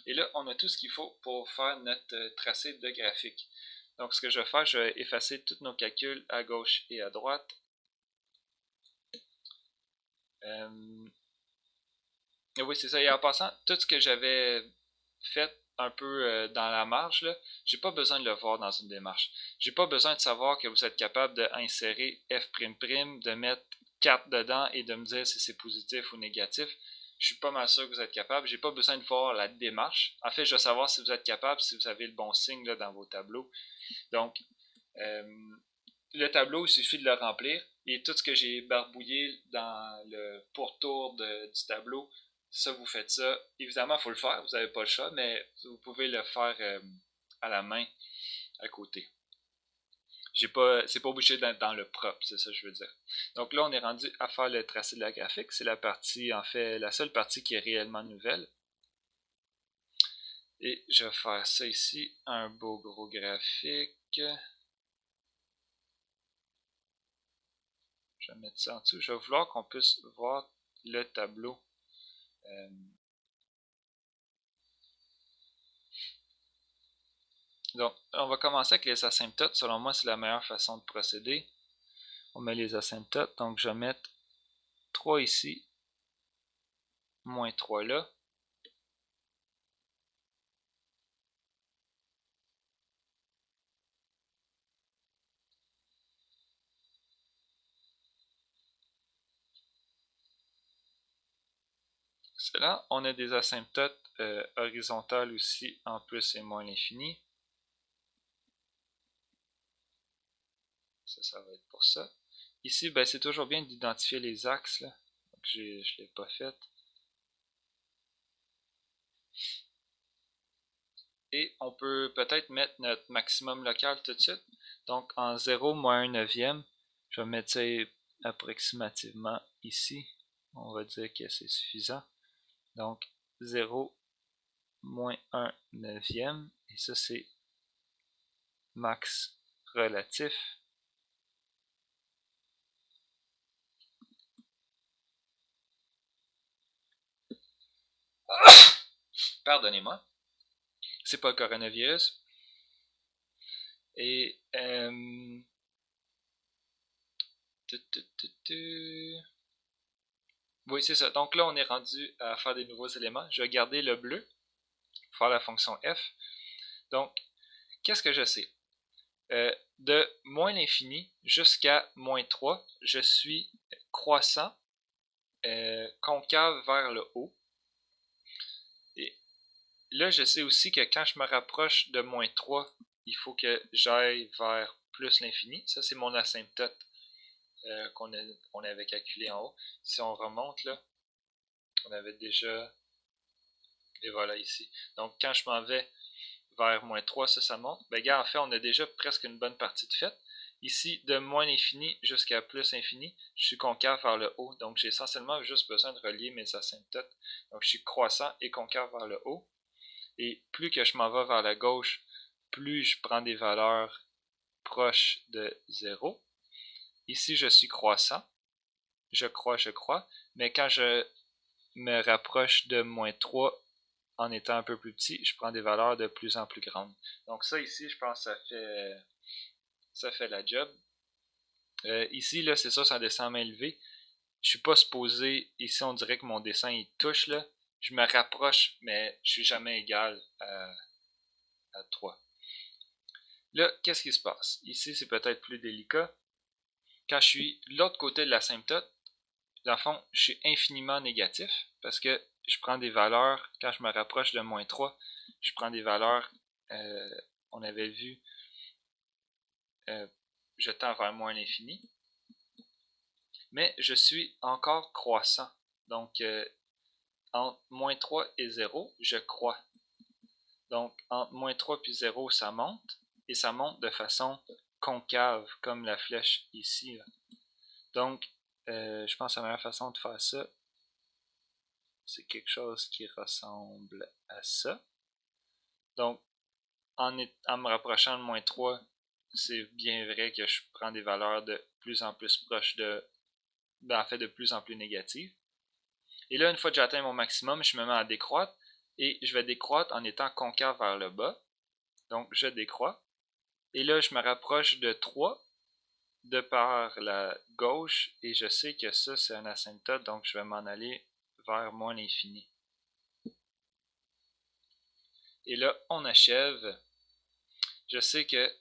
Et là, on a tout ce qu'il faut pour faire notre tracé de graphique. Donc, ce que je vais faire, je vais effacer tous nos calculs à gauche et à droite. Et oui, c'est ça. Et en passant, tout ce que j'avais fait un peu dans la marge, j'ai pas besoin de le voir dans une démarche. J'ai pas besoin de savoir que vous êtes capable d'insérer f'', de mettre 4 dedans et de me dire si c'est positif ou négatif. Je suis pas mal sûr que vous êtes capable. J'ai pas besoin de voir la démarche. En fait, je veux savoir si vous êtes capable, si vous avez le bon signe là, dans vos tableaux. Donc, le tableau, il suffit de le remplir. Et tout ce que j'ai barbouillé dans le pourtour du tableau, ça, vous faites ça. Évidemment, il faut le faire, vous n'avez pas le choix, mais vous pouvez le faire à la main à côté. C'est pas obligé d'être dans le propre, c'est ça que je veux dire. Donc là, on est rendu à faire le tracé de la graphique. C'est la partie, en fait, la seule partie qui est réellement nouvelle. Et je vais faire ça ici, un beau gros graphique. Je vais mettre ça en dessous. Je vais vouloir qu'on puisse voir le tableau. Donc, on va commencer avec les asymptotes. Selon moi, c'est la meilleure façon de procéder. On met les asymptotes. Donc, je vais mettre 3 ici, moins 3 là. Excellent. On a des asymptotes horizontales aussi, en plus et moins l'infini. Ça va être pour ça. Ici, ben, c'est toujours bien d'identifier les axes. Là. Donc, je ne l'ai pas fait. Et on peut peut-être mettre notre maximum local tout de suite. Donc, en 0 moins 1 neuvième, je vais mettre ça approximativement ici. On va dire que c'est suffisant. Donc, 0 moins 1 neuvième. Et ça, c'est max relatif. Pardonnez-moi. C'est pas le coronavirus. Et oui, c'est ça. Donc là, on est rendu à faire des nouveaux éléments. Je vais garder le bleu pour faire la fonction f. Donc, qu'est-ce que je sais? De moins l'infini jusqu'à moins 3, je suis croissant, concave vers le haut. Et là, je sais aussi que quand je me rapproche de moins 3, il faut que j'aille vers plus l'infini. Ça, c'est mon asymptote qu'on avait calculé en haut. Si on remonte là, on avait déjà... Et voilà ici. Donc, quand je m'en vais vers moins 3, ça monte. Ben, gars, en fait, on a déjà presque une bonne partie de faite. Ici, de moins l'infini jusqu'à plus infini, je suis concave vers le haut. Donc, j'ai essentiellement juste besoin de relier mes asymptotes. Donc, je suis croissant et concave vers le haut. Et plus que je m'en vais vers la gauche, plus je prends des valeurs proches de 0. Ici, je suis croissant. Je crois. Mais quand je me rapproche de moins 3, en étant un peu plus petit, je prends des valeurs de plus en plus grandes. Donc ça ici, je pense que ça fait la job. Ici, là, c'est ça, c'est un dessin à main levée. Je suis pas supposé, ici on dirait que mon dessin il touche là. Je me rapproche, mais je suis jamais égal à 3. Là, qu'est-ce qui se passe? Ici, c'est peut-être plus délicat. Quand je suis de l'autre côté de l'asymptote, dans le fond, je suis infiniment négatif parce que je prends des valeurs, quand je me rapproche de moins 3, je prends des valeurs, on avait vu, je tends vers moins l'infini. Mais je suis encore croissant. Donc, entre moins 3 et 0, je crois. Donc, entre moins 3 et 0, ça monte. Et ça monte de façon concave, comme la flèche ici. Là. Donc, je pense que la meilleure façon de faire ça, c'est quelque chose qui ressemble à ça. Donc, en me rapprochant de moins 3, c'est bien vrai que je prends des valeurs de plus en plus proches en fait, de plus en plus négatives. Et là, une fois que j'ai atteint mon maximum, je me mets à décroître. Et je vais décroître en étant concave vers le bas. Donc, je décroît. Et là, je me rapproche de 3 de par la gauche. Et je sais que ça, c'est un asymptote. Donc, je vais m'en aller vers moins l'infini. Et là, on achève. Je sais que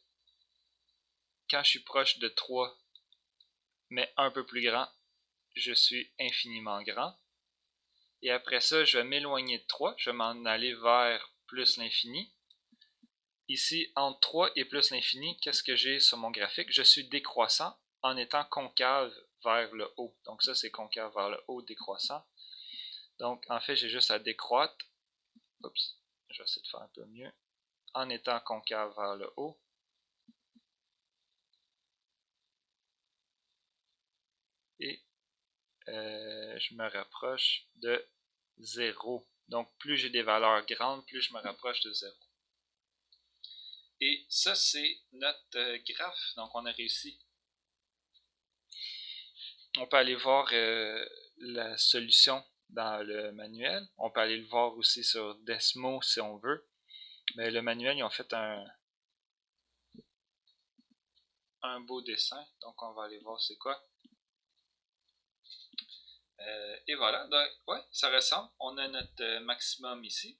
quand je suis proche de 3, mais un peu plus grand, je suis infiniment grand. Et après ça, je vais m'éloigner de 3. Je vais m'en aller vers plus l'infini. ici, entre 3 et plus l'infini, qu'est-ce que j'ai sur mon graphique? Je suis décroissant en étant concave vers le haut. Donc ça, c'est concave vers le haut, décroissant. Donc, en fait, j'ai juste à décroître. Oups, je vais essayer de faire un peu mieux. En étant concave vers le haut. Et je me rapproche de 0. Donc, plus j'ai des valeurs grandes, plus je me rapproche de 0. Et ça, c'est notre graphe. Donc, on a réussi. On peut aller voir la solution dans le manuel. On peut aller le voir aussi sur Desmo si on veut. Mais le manuel, ils ont fait un beau dessin. Donc, on va aller voir c'est quoi. Et voilà. Donc, ouais, ça ressemble. On a notre maximum ici.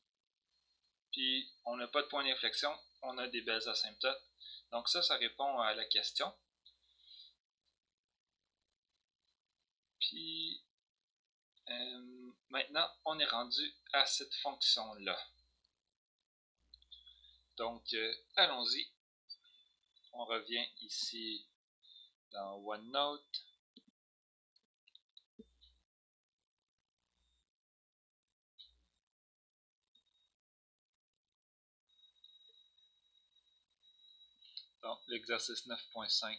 Puis, on n'a pas de point d'inflexion. On a des belles asymptotes. Donc, ça répond à la question. Puis, maintenant, on est rendu à cette fonction-là. Donc, allons-y. On revient ici dans OneNote. Donc, l'exercice 9.5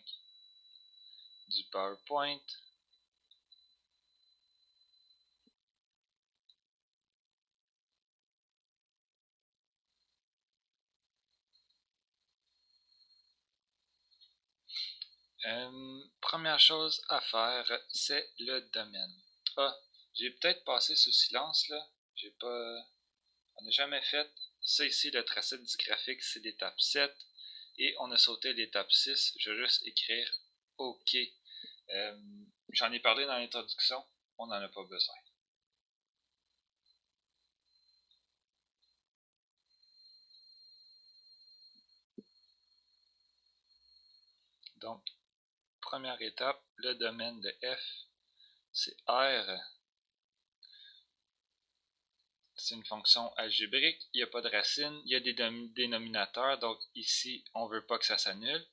du PowerPoint. Première chose à faire, c'est le domaine. Ah, j'ai peut-être passé sous silence là. On n'a jamais fait. Ça ici, le tracé du graphique, c'est l'étape 7. Et on a sauté l'étape 6. Je vais juste écrire OK. J'en ai parlé dans l'introduction. On n'en a pas besoin. Donc, première étape, le domaine de f, c'est R. C'est une fonction algébrique, il n'y a pas de racine, il y a des dénominateurs, donc ici, on ne veut pas que ça s'annule.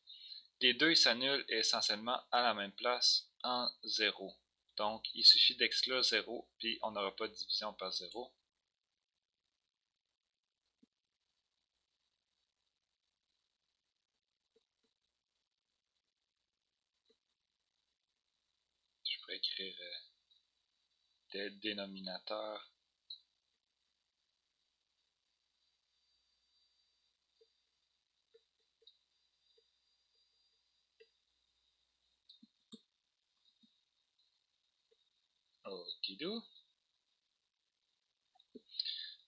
Les deux s'annulent essentiellement à la même place, en 0. Donc, il suffit d'exclure 0, puis on n'aura pas de division par 0. Je pourrais écrire des dénominateurs. Okidou.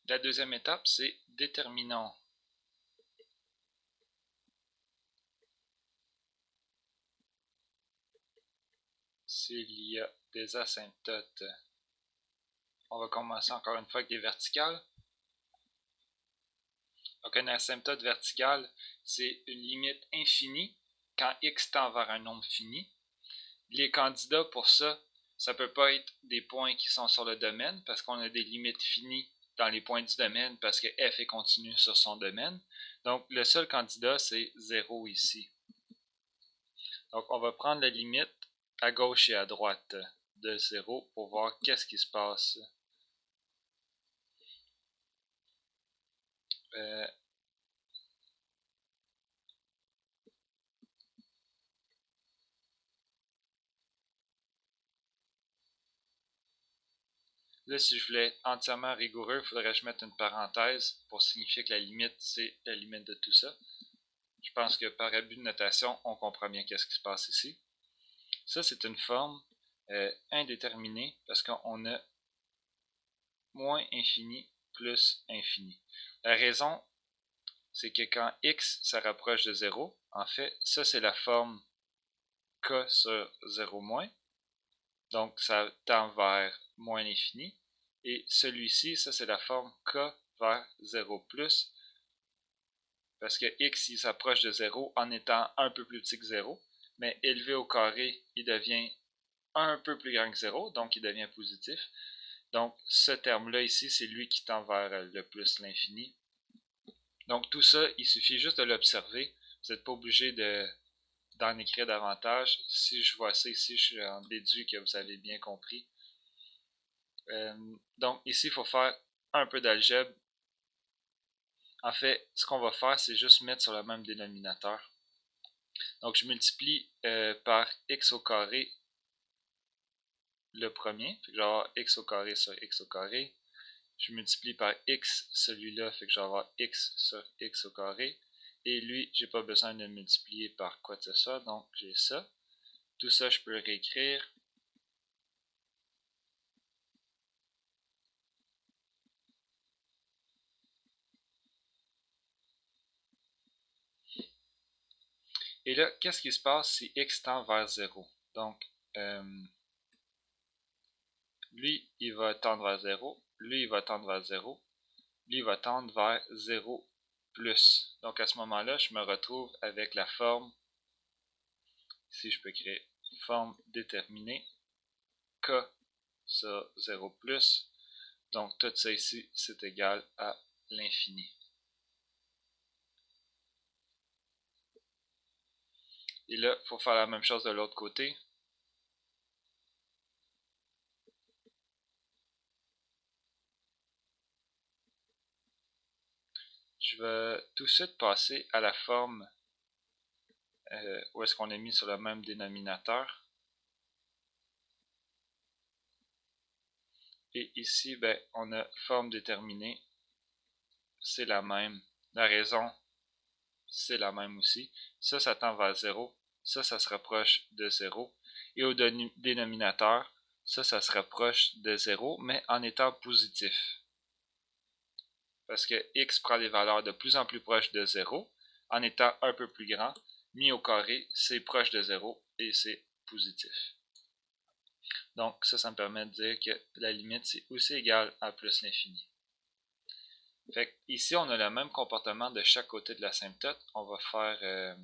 La deuxième étape, c'est déterminons. S'il y a des asymptotes, on va commencer encore une fois avec des verticales. Donc, une asymptote verticale, c'est une limite infinie quand x tend vers un nombre fini. Les candidats pour ça, ça ne peut pas être des points qui sont sur le domaine parce qu'on a des limites finies dans les points du domaine parce que f est continu sur son domaine. Donc, le seul candidat, c'est 0 ici. Donc, on va prendre la limite à gauche et à droite de 0 pour voir qu'est-ce qui se passe. Là, si je voulais être entièrement rigoureux, il faudrait que je mette une parenthèse pour signifier que la limite, c'est la limite de tout ça. Je pense que par abus de notation, on comprend bien qu'est-ce qui se passe ici. Ça, c'est une forme indéterminée parce qu'on a moins infini plus infini. La raison, c'est que quand x ça rapproche de 0, en fait, ça c'est la forme k sur 0 moins. Donc ça tend vers moins l'infini. Et celui-ci, ça c'est la forme k vers 0 plus. Parce que x il s'approche de 0 en étant un peu plus petit que 0. Mais élevé au carré, il devient un peu plus grand que 0, donc il devient positif. Donc ce terme-là ici, c'est lui qui tend vers le plus l'infini. Donc tout ça, il suffit juste de l'observer. Vous n'êtes pas obligé d'en écrire davantage. Si je vois ça ici, j'en déduis que vous avez bien compris. Donc ici, il faut faire un peu d'algèbre. En fait, ce qu'on va faire, c'est juste mettre sur le même dénominateur. Donc je multiplie par x au carré le premier. Fait que je vais avoir x au carré sur x au carré. Je multiplie par x celui-là, fait que je vais avoir x sur x au carré. Et lui, j'ai pas besoin de multiplier par quoi que ce soit, donc j'ai ça. Tout ça, je peux le réécrire. Et là, qu'est-ce qui se passe si x tend vers 0? Donc, lui, il va tendre vers 0. Lui, il va tendre vers 0. Lui, il va tendre vers 0 plus. Donc, à ce moment-là, je me retrouve avec la forme, ici, je peux créer forme déterminée, k sur 0 plus. Donc, tout ça ici, c'est égal à l'infini. Et là, il faut faire la même chose de l'autre côté. Je vais tout de suite passer à la forme où est-ce qu'on est mis sur le même dénominateur. Et ici, ben, on a forme déterminée. C'est la même. La raison, c'est la même aussi. Ça tend vers 0. Ça se rapproche de 0. Et au dénominateur, ça se rapproche de 0, mais en étant positif. Parce que x prend des valeurs de plus en plus proches de 0, en étant un peu plus grand, mis au carré, c'est proche de 0 et c'est positif. Donc ça me permet de dire que la limite, c'est aussi égal à plus l'infini. Fait que ici, on a le même comportement de chaque côté de l'asymptote. On va faire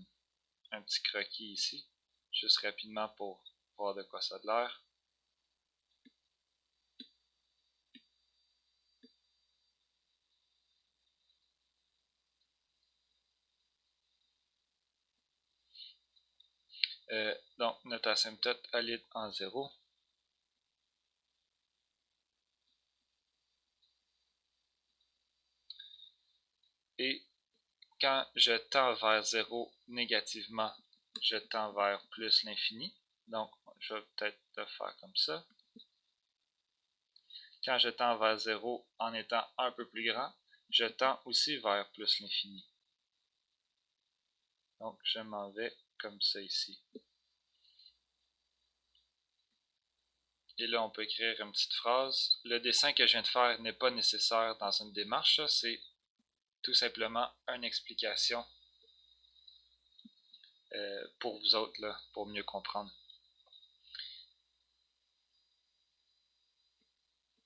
un petit croquis ici, juste rapidement pour voir de quoi ça a l'air. Donc, notre asymptote allie en 0. Et quand je tends vers 0 négativement, je tends vers plus l'infini. Donc, je vais peut-être le faire comme ça. Quand je tends vers 0 en étant un peu plus grand, je tends aussi vers plus l'infini. Donc, je m'en vais comme ça ici. Et là, on peut écrire une petite phrase. Le dessin que je viens de faire n'est pas nécessaire dans une démarche. C'est tout simplement une explication pour vous autres, là, pour mieux comprendre.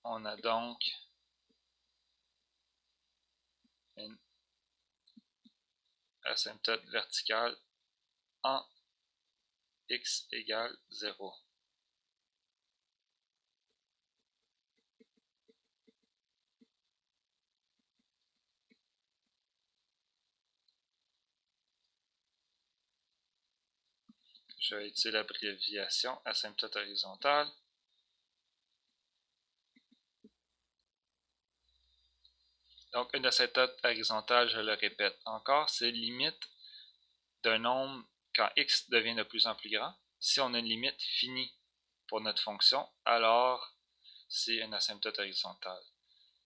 On a donc une asymptote verticale en x égale 0. Je vais utiliser l'abréviation asymptote horizontale. Donc, une asymptote horizontale, je le répète encore, c'est limite d'un nombre quand x devient de plus en plus grand. Si on a une limite finie pour notre fonction, alors c'est une asymptote horizontale.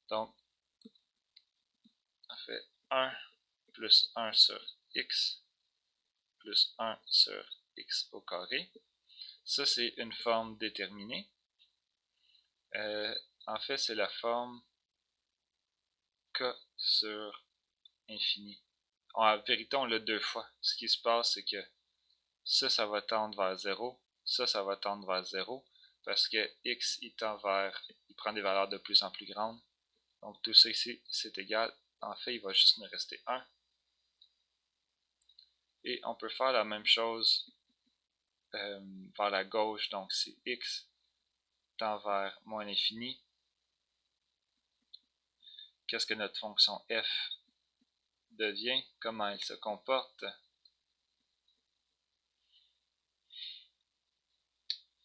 Donc, on fait 1 plus 1 sur x plus 1 sur x au carré. Ça, c'est une forme déterminée. En fait, c'est la forme k sur infini. En vérité, on l'a deux fois. Ce qui se passe, c'est que ça va tendre vers 0. Ça va tendre vers 0. Parce que x, il prend des valeurs de plus en plus grandes. Donc tout ça ici, c'est égal. En fait, il va juste me rester 1. Et on peut faire la même chose vers la gauche. Donc si x tend vers moins l'infini, qu'est-ce que notre fonction f devient, comment elle se comporte.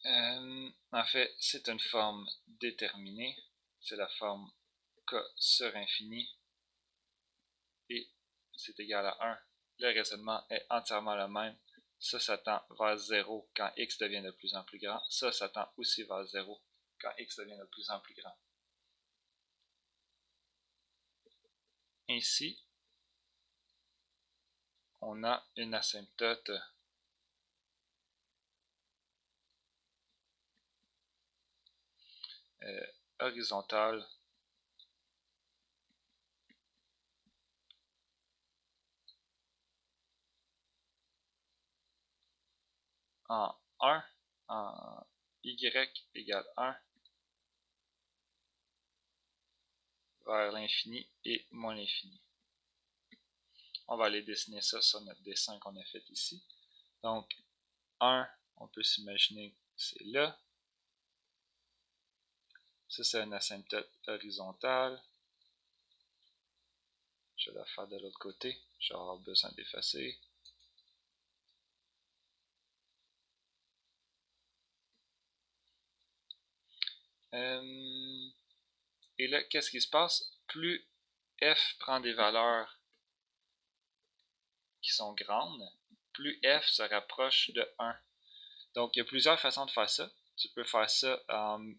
En fait, c'est une forme déterminée. C'est la forme k sur infini. Et c'est égal à 1. Le raisonnement est entièrement le même. Ça tend vers 0 quand x devient de plus en plus grand. Ça tend aussi vers 0 quand x devient de plus en plus grand. Ainsi, on a une asymptote horizontale en 1, en y égale 1 vers l'infini et moins l'infini. On va aller dessiner ça sur notre dessin qu'on a fait ici. Donc, 1, on peut s'imaginer que c'est là. Ça, c'est une asymptote horizontale. Je vais la faire de l'autre côté. Je vais avoir besoin d'effacer. Et là, qu'est-ce qui se passe? Plus f prend des valeurs qui sont grandes, plus f se rapproche de 1. Donc, il y a plusieurs façons de faire ça. Tu peux faire ça,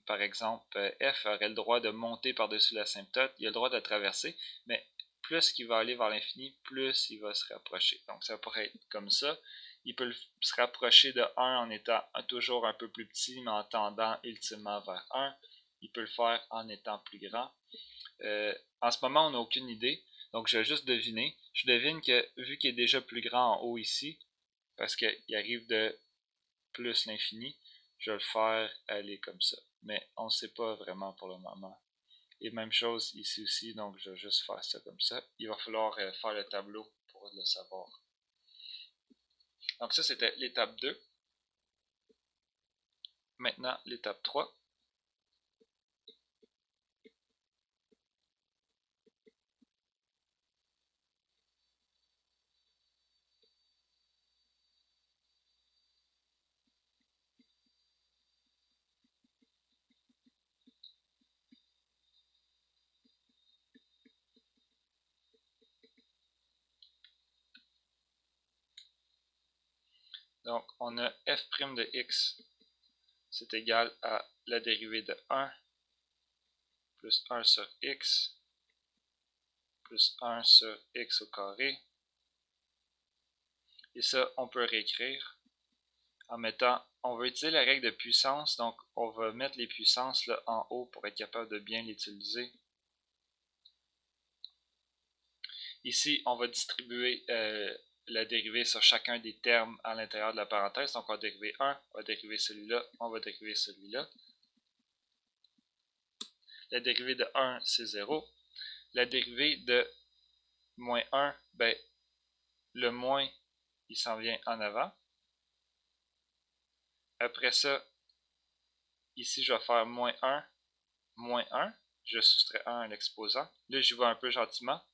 par exemple, f aurait le droit de monter par-dessus l'asymptote, il a le droit de traverser, mais plus il va aller vers l'infini, plus il va se rapprocher. Donc, ça pourrait être comme ça. Il peut se rapprocher de 1 en étant toujours un peu plus petit, mais en tendant ultimement vers 1. Il peut le faire en étant plus grand. En ce moment, on n'a aucune idée. Donc, je vais juste deviner. Je devine que, vu qu'il est déjà plus grand en haut ici, parce qu'il arrive de plus l'infini, je vais le faire aller comme ça. Mais on ne sait pas vraiment pour le moment. Et même chose ici aussi, donc je vais juste faire ça comme ça. Il va falloir faire le tableau pour le savoir. Donc ça, c'était l'étape 2. Maintenant, l'étape 3. Donc, on a f' de x, c'est égal à la dérivée de 1 plus 1 sur x plus 1 sur x au carré. Et ça, on peut réécrire en mettant, on va utiliser la règle de puissance, donc on va mettre les puissances là en haut pour être capable de bien l'utiliser. Ici, on va distribuer la dérivée sur chacun des termes à l'intérieur de la parenthèse. Donc, on va dériver 1, on va dériver celui-là, on va dériver celui-là. La dérivée de 1, c'est 0. La dérivée de moins 1, ben, le moins, il s'en vient en avant. Après ça, ici, je vais faire moins 1, moins 1. Je soustrais 1 à l'exposant. Là, j'y vais un peu gentiment.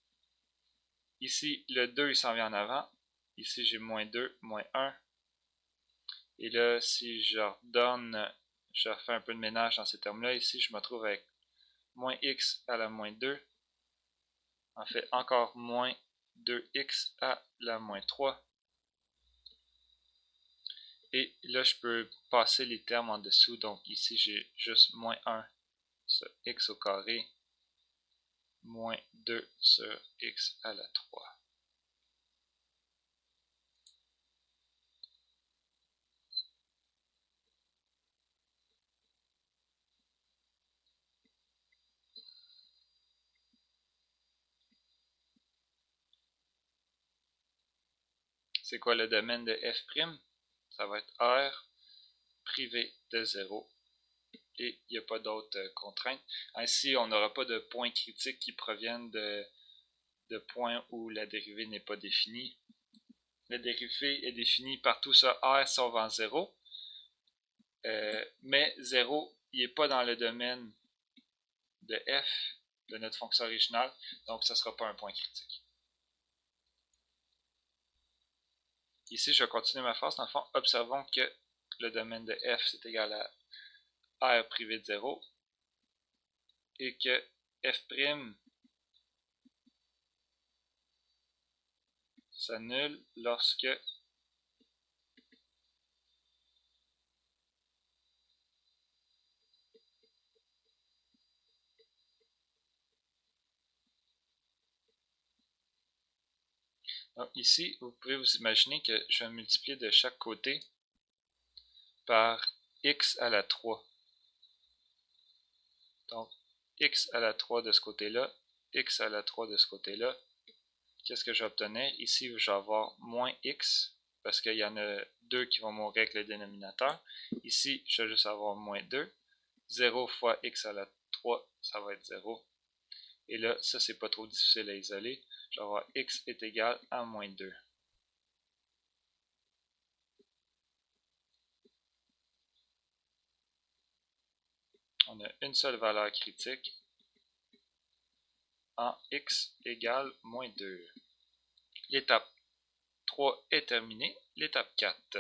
Ici, le 2, il s'en vient en avant. Ici, j'ai moins 2, moins 1. Et là, si je redonne, je refais un peu de ménage dans ces termes-là. Ici, je me retrouve avec moins x à la moins 2. En fait, encore moins 2x à la moins 3. Et là, je peux passer les termes en dessous. Donc ici, j'ai juste moins 1 sur x au carré, moins 2 sur x à la 3. C'est quoi le domaine de f'? Ça va être R privé de 0. Et il n'y a pas d'autres contraintes. Ainsi, on n'aura pas de points critiques qui proviennent de points où la dérivée n'est pas définie. La dérivée est définie partout sur R sauf en 0. Mais 0, il n'est pas dans le domaine de f de notre fonction originale, donc ça ne sera pas un point critique. ici, je vais continuer ma phrase. Dans le fond, observons que le domaine de f, c'est égal à r privé de 0 et que f' s'annule lorsque donc ici, vous pouvez vous imaginer que je vais multiplier de chaque côté par x à la 3. Donc, x à la 3 de ce côté-là, x à la 3 de ce côté-là. Qu'est-ce que je vais obtenir? Ici, je vais avoir moins x, parce qu'il y en a 2 qui vont mourir avec le dénominateur. Ici, je vais juste avoir moins 2. 0 fois x à la 3, ça va être 0. Et là, ça, c'est pas trop difficile à isoler. Je vais avoir x est égal à moins 2. On a une seule valeur critique en x égale moins 2. L'étape 3 est terminée. L'étape 4.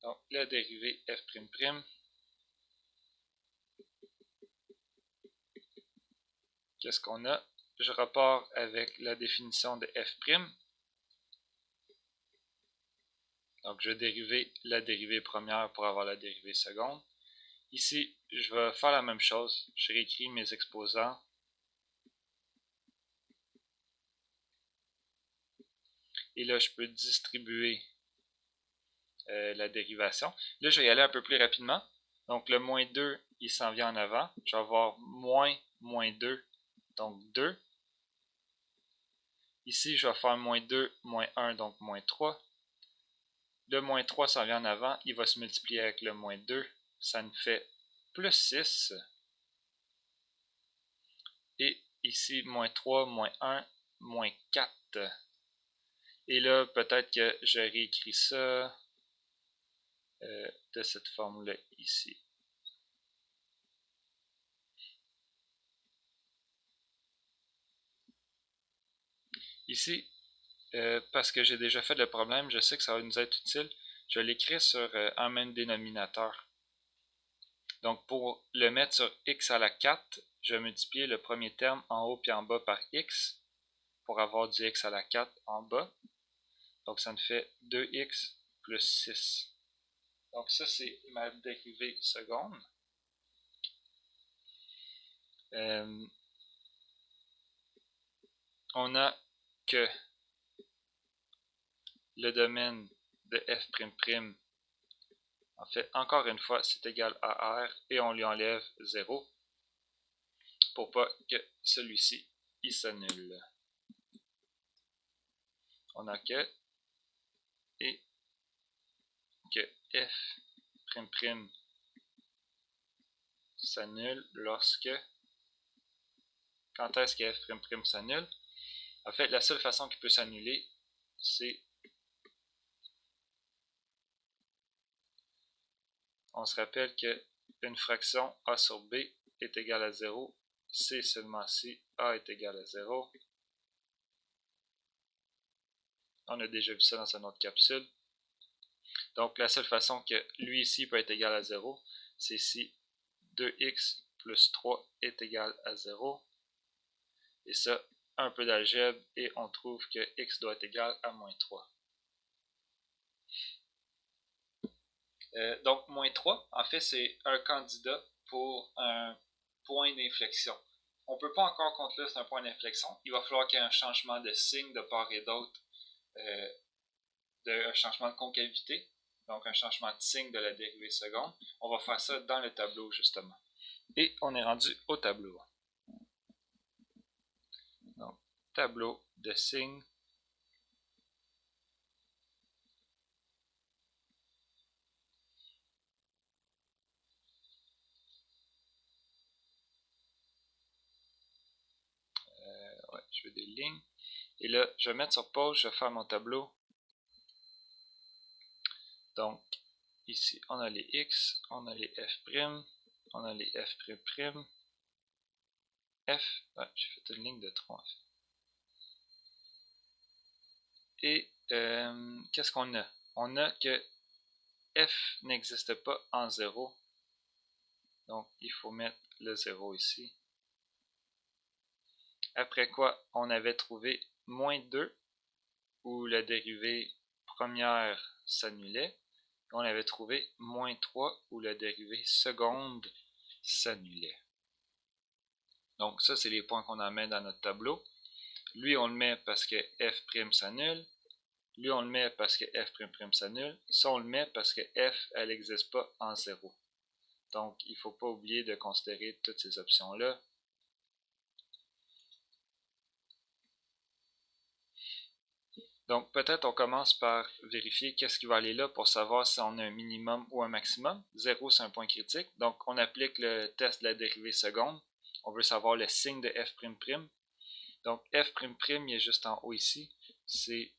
Donc, la dérivée f''. Qu'est-ce qu'on a? Je repars avec la définition de f'. Donc, je vais dériver la dérivée première pour avoir la dérivée seconde. Ici, je vais faire la même chose. Je réécris mes exposants. Et là, je peux distribuer la dérivation. Là, je vais y aller un peu plus rapidement. Donc, le moins 2, il s'en vient en avant. Je vais avoir moins 2, donc 2. Ici, je vais faire moins 2, moins 1, donc moins 3. Le moins 3 s'en vient en avant. Il va se multiplier avec le moins 2. Ça nous fait plus 6. Et ici, moins 3, moins 1, moins 4. Et là, peut-être que je réécris ça de cette forme-là ici. Ici, parce que j'ai déjà fait le problème, je sais que ça va nous être utile. Je vais l'écrire sur un même dénominateur. Donc, pour le mettre sur x à la 4, je vais multiplier le premier terme en haut et en bas par x pour avoir du x à la 4 en bas. Donc, ça me fait 2x plus 6. Donc, ça, c'est ma dérivée seconde. On a que le domaine de f', en fait, encore une fois, c'est égal à r et on lui enlève 0 pour pas que celui-ci il s'annule. On a que et que f' s'annule lorsque. Quand est-ce que f' s'annule? En fait, la seule façon qu'il peut s'annuler, c'est. On se rappelle que une fraction a sur b est égale à 0, c'est seulement si a est égal à 0. On a déjà vu ça dans une autre capsule. Donc, la seule façon que lui ici peut être égal à 0, c'est si 2x plus 3 est égal à 0. Et ça, un peu d'algèbre, et on trouve que x doit être égal à moins 3. Donc, moins 3, en fait, c'est un candidat pour un point d'inflexion. On ne peut pas encore conclure que c'est un point d'inflexion. Il va falloir qu'il y ait un changement de signe de part et d'autre, un changement de concavité, donc un changement de signe de la dérivée seconde. On va faire ça dans le tableau, justement. Et on est rendu au tableau. Donc, tableau de signes. Ouais, je veux des lignes. Et là, je vais mettre sur pause, je vais faire mon tableau. Donc, ici, on a les x, on a les f', on a les f''. f, j'ai fait une ligne de 3 en fait. Et qu'est-ce qu'on a? On a que f n'existe pas en 0. Donc, il faut mettre le 0 ici. Après quoi, on avait trouvé moins 2, où la dérivée première s'annulait. On avait trouvé moins 3, où la dérivée seconde s'annulait. Donc, ça, c'est les points qu'on amène dans notre tableau. Lui, on le met parce que f' s'annule. Lui, on le met parce que f' s'annule. Ça, on le met parce que f, elle n'existe pas en 0. Donc, il ne faut pas oublier de considérer toutes ces options-là. Donc, peut-être on commence par vérifier qu'est-ce qui va aller là pour savoir si on a un minimum ou un maximum. 0, c'est un point critique. Donc, on applique le test de la dérivée seconde. On veut savoir le signe de f''. Donc, f'', il est juste en haut ici. C'est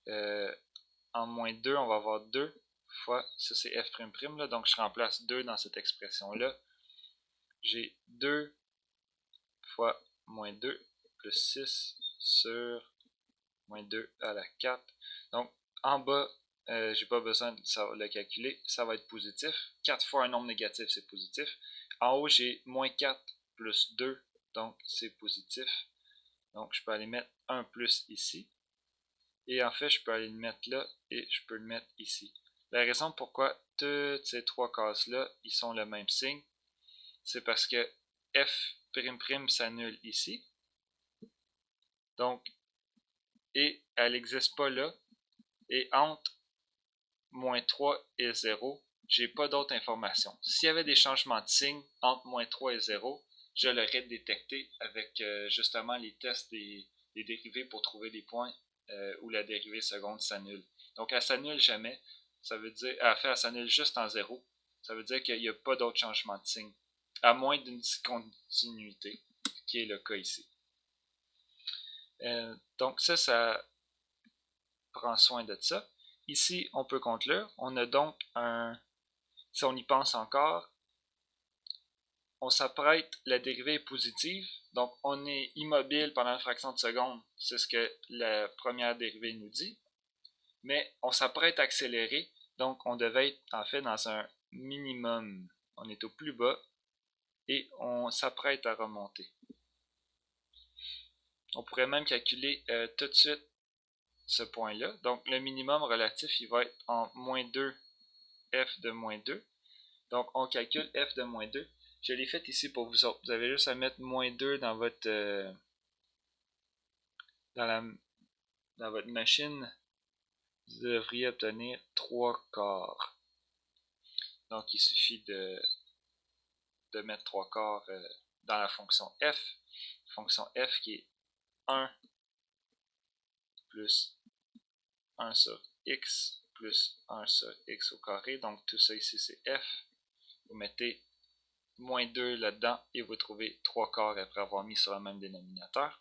en moins 2, on va avoir 2 fois, ça c'est f'', là. Donc, je remplace 2 dans cette expression-là. J'ai 2 fois moins 2 plus 6 sur moins 2 à la 4. Donc, en bas, j'ai pas besoin de le calculer, ça va être positif. 4 fois un nombre négatif, c'est positif. En haut, j'ai moins 4 plus 2, donc c'est positif. Donc, je peux aller mettre 1 plus ici. Et en fait, je peux aller le mettre là et je peux le mettre ici. La raison pourquoi toutes ces trois cases-là, ils sont le même signe, c'est parce que f' s'annule ici. Donc, et elle n'existe pas là. Et entre moins 3 et 0, j'ai pas d'autre information. S'il y avait des changements de signe entre moins 3 et 0, je l'aurais détecté avec justement les tests des dérivées pour trouver des points où la dérivée seconde s'annule. Donc, elle s'annule jamais. Ça veut dire, elle s'annule juste en 0. Ça veut dire qu'il n'y a pas d'autre changement de signe, à moins d'une discontinuité, qui est le cas ici. Donc, ça prend soin de ça. Ici, on peut conclure. On a donc si on y pense encore, on s'apprête, la dérivée est positive, donc on est immobile pendant une fraction de seconde, c'est ce que la première dérivée nous dit, mais on s'apprête à accélérer, donc on devait être en fait dans un minimum. On est au plus bas et on s'apprête à remonter. On pourrait même calculer tout de suite ce point-là. Donc le minimum relatif, il va être en moins 2 f de moins 2. Donc on calcule f de moins 2. Je l'ai fait ici pour vous autres. Vous avez juste à mettre moins 2 dans votre dans votre machine. Vous devriez obtenir 3 quarts. Donc il suffit de mettre 3 quarts dans la fonction f. Fonction f qui est 1 plus 1 sur x plus 1 sur x au carré. Donc tout ça ici c'est f. Vous mettez moins 2 là-dedans et vous trouvez 3 quarts après avoir mis sur le même dénominateur.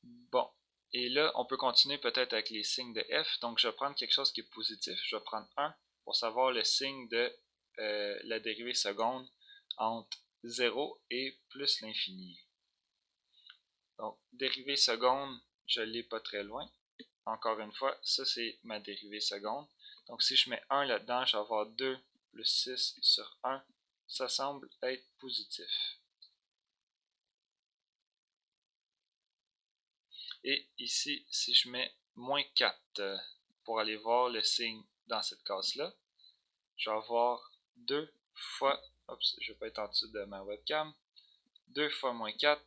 Bon, et là, on peut continuer peut-être avec les signes de f. Donc, je vais prendre quelque chose qui est positif. Je vais prendre 1 pour savoir le signe de la dérivée seconde entre 0 et plus l'infini. Donc, dérivée seconde, je ne l'ai pas très loin. Encore une fois, ça c'est ma dérivée seconde. Donc, si je mets 1 là-dedans, je vais avoir 2 plus 6 sur 1. Ça semble être positif. Et ici, si je mets moins 4 pour aller voir le signe dans cette case-là, je vais avoir 2 fois, oups, je ne vais pas être en dessous de ma webcam, 2 fois moins 4,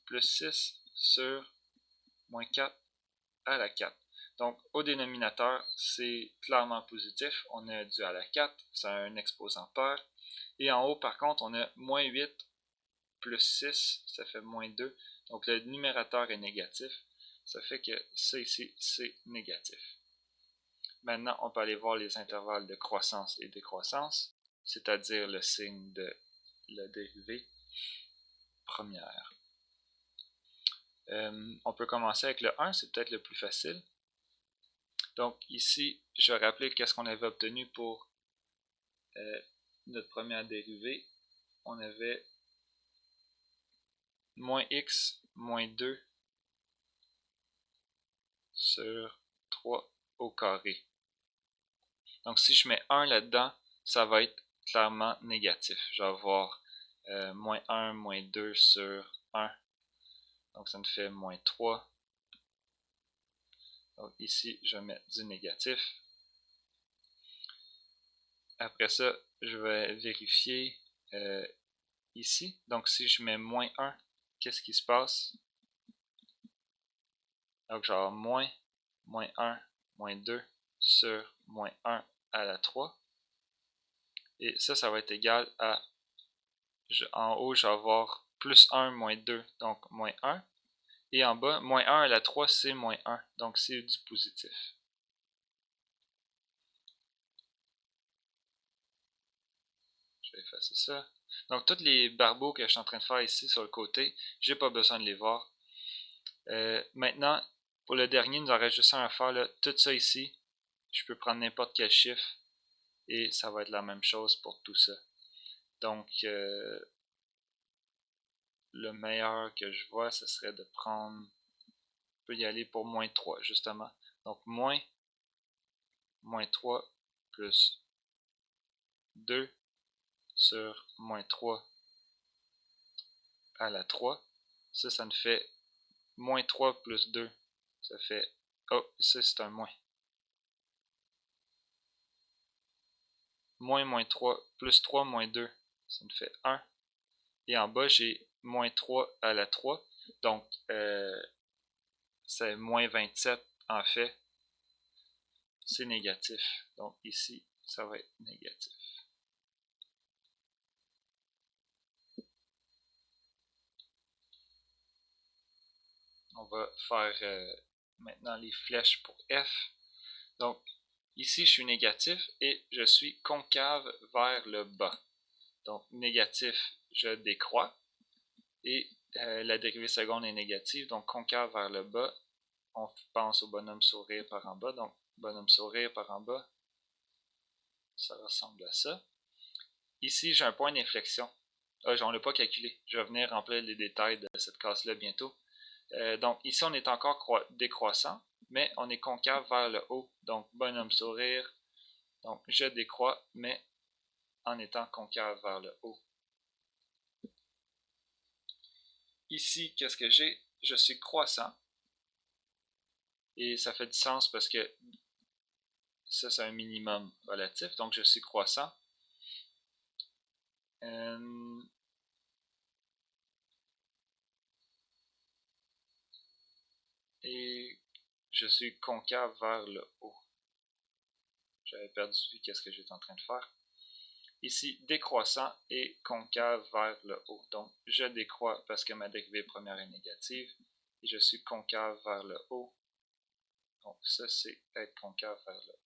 plus 6 sur moins 4 à la 4. Donc, au dénominateur, c'est clairement positif. On a dû à la 4, c'est un exposant pair. Et en haut, par contre, on a moins 8 plus 6, ça fait moins 2. Donc, le numérateur est négatif. Ça fait que ça ici, c'est négatif. Maintenant, on peut aller voir les intervalles de croissance et décroissance, c'est-à-dire le signe de la dérivée première. On peut commencer avec le 1, c'est peut-être le plus facile. Donc ici, je vais rappeler qu'est-ce qu'on avait obtenu pour notre première dérivée, on avait moins x moins 2 sur 3 au carré. Donc si je mets 1 là-dedans, ça va être clairement négatif. Je vais avoir moins 1, moins 2 sur 1. Donc ça me fait moins 3. Donc ici, je vais mettre du négatif. Après ça, je vais vérifier ici. Donc si je mets moins 1, qu'est-ce qui se passe? Donc je vais avoir moins 1, moins 2 sur moins 1 à la 3. Et ça va être égal à, en haut, je vais avoir plus 1, moins 2, donc moins 1. Et en bas, moins 1 à la 3, c'est moins 1, donc c'est du positif. Je vais effacer ça. Donc, tous les barbeaux que je suis en train de faire ici sur le côté, j'ai pas besoin de les voir. Maintenant, pour le dernier, il nous en reste juste un à faire. Là. Tout ça ici, je peux prendre n'importe quel chiffre et ça va être la même chose pour tout ça. Donc, le meilleur que je vois, ce serait de prendre... On peut y aller pour moins 3, justement. Donc, moins 3 plus 2 sur moins 3 à la 3. Ça nous fait moins 3 plus 2. Ça fait... Oh, ça c'est un moins. Moins 3 plus 3 moins 2. Ça me fait 1. Et en bas, j'ai moins 3 à la 3. Donc, c'est moins 27 en fait. C'est négatif. Donc ici, ça va être négatif. On va faire maintenant les flèches pour F. Donc, ici, je suis négatif et je suis concave vers le bas. Donc, négatif, je décroît. Et la dérivée seconde est négative, donc concave vers le bas. On pense au bonhomme sourire par en bas. Donc, bonhomme sourire par en bas, ça ressemble à ça. Ici, j'ai un point d'inflexion. Ah, on ne l'a pas calculé. Je vais venir remplir les détails de cette classe-là bientôt. Donc, ici, on est encore décroissant, mais on est concave vers le haut. Donc, bonhomme sourire. Donc, je décroît, mais en étant concave vers le haut. Ici, qu'est-ce que j'ai? Je suis croissant. Et ça fait du sens parce que ça, c'est un minimum relatif. Donc, je suis croissant. Et je suis concave vers le haut. J'avais perdu de vue qu'est-ce que j'étais en train de faire. Ici, décroissant et concave vers le haut. Donc, je décroît parce que ma dérivée première est négative. Et je suis concave vers le haut. Donc, ça, c'est être concave vers le haut.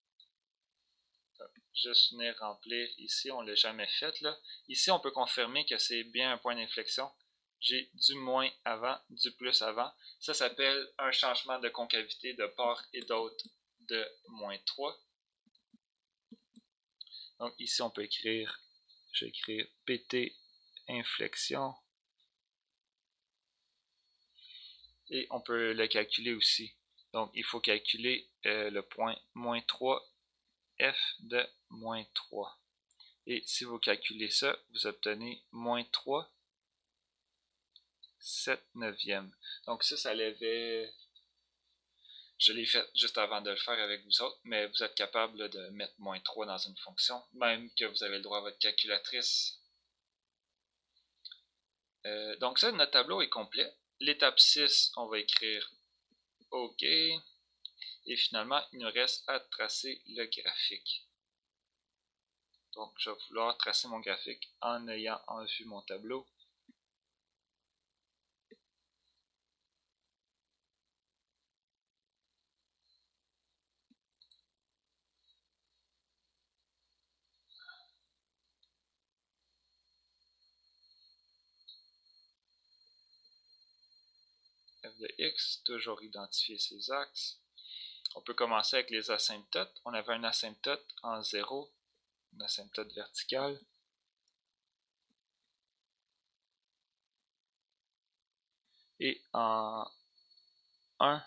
Donc, juste venir remplir ici. On ne l'a jamais fait, là. Ici, on peut confirmer que c'est bien un point d'inflexion. J'ai du moins avant, du plus avant. Ça s'appelle un changement de concavité de part et d'autre de moins 3. Donc ici, on peut écrire, je vais écrire PT inflexion. Et on peut le calculer aussi. Donc il faut calculer le point moins 3 F de moins 3. Et si vous calculez ça, vous obtenez moins 3 7 neuvième. Donc ça l'avait... Je l'ai fait juste avant de le faire avec vous autres, mais vous êtes capable là, de mettre moins 3 dans une fonction, même que vous avez le droit à votre calculatrice. Donc ça, notre tableau est complet. L'étape 6, on va écrire OK. Et finalement, il nous reste à tracer le graphique. Donc, je vais vouloir tracer mon graphique en ayant en vue mon tableau. F de x, toujours identifier ses axes. On peut commencer avec les asymptotes. On avait un asymptote en 0, une asymptote verticale. Et en 1,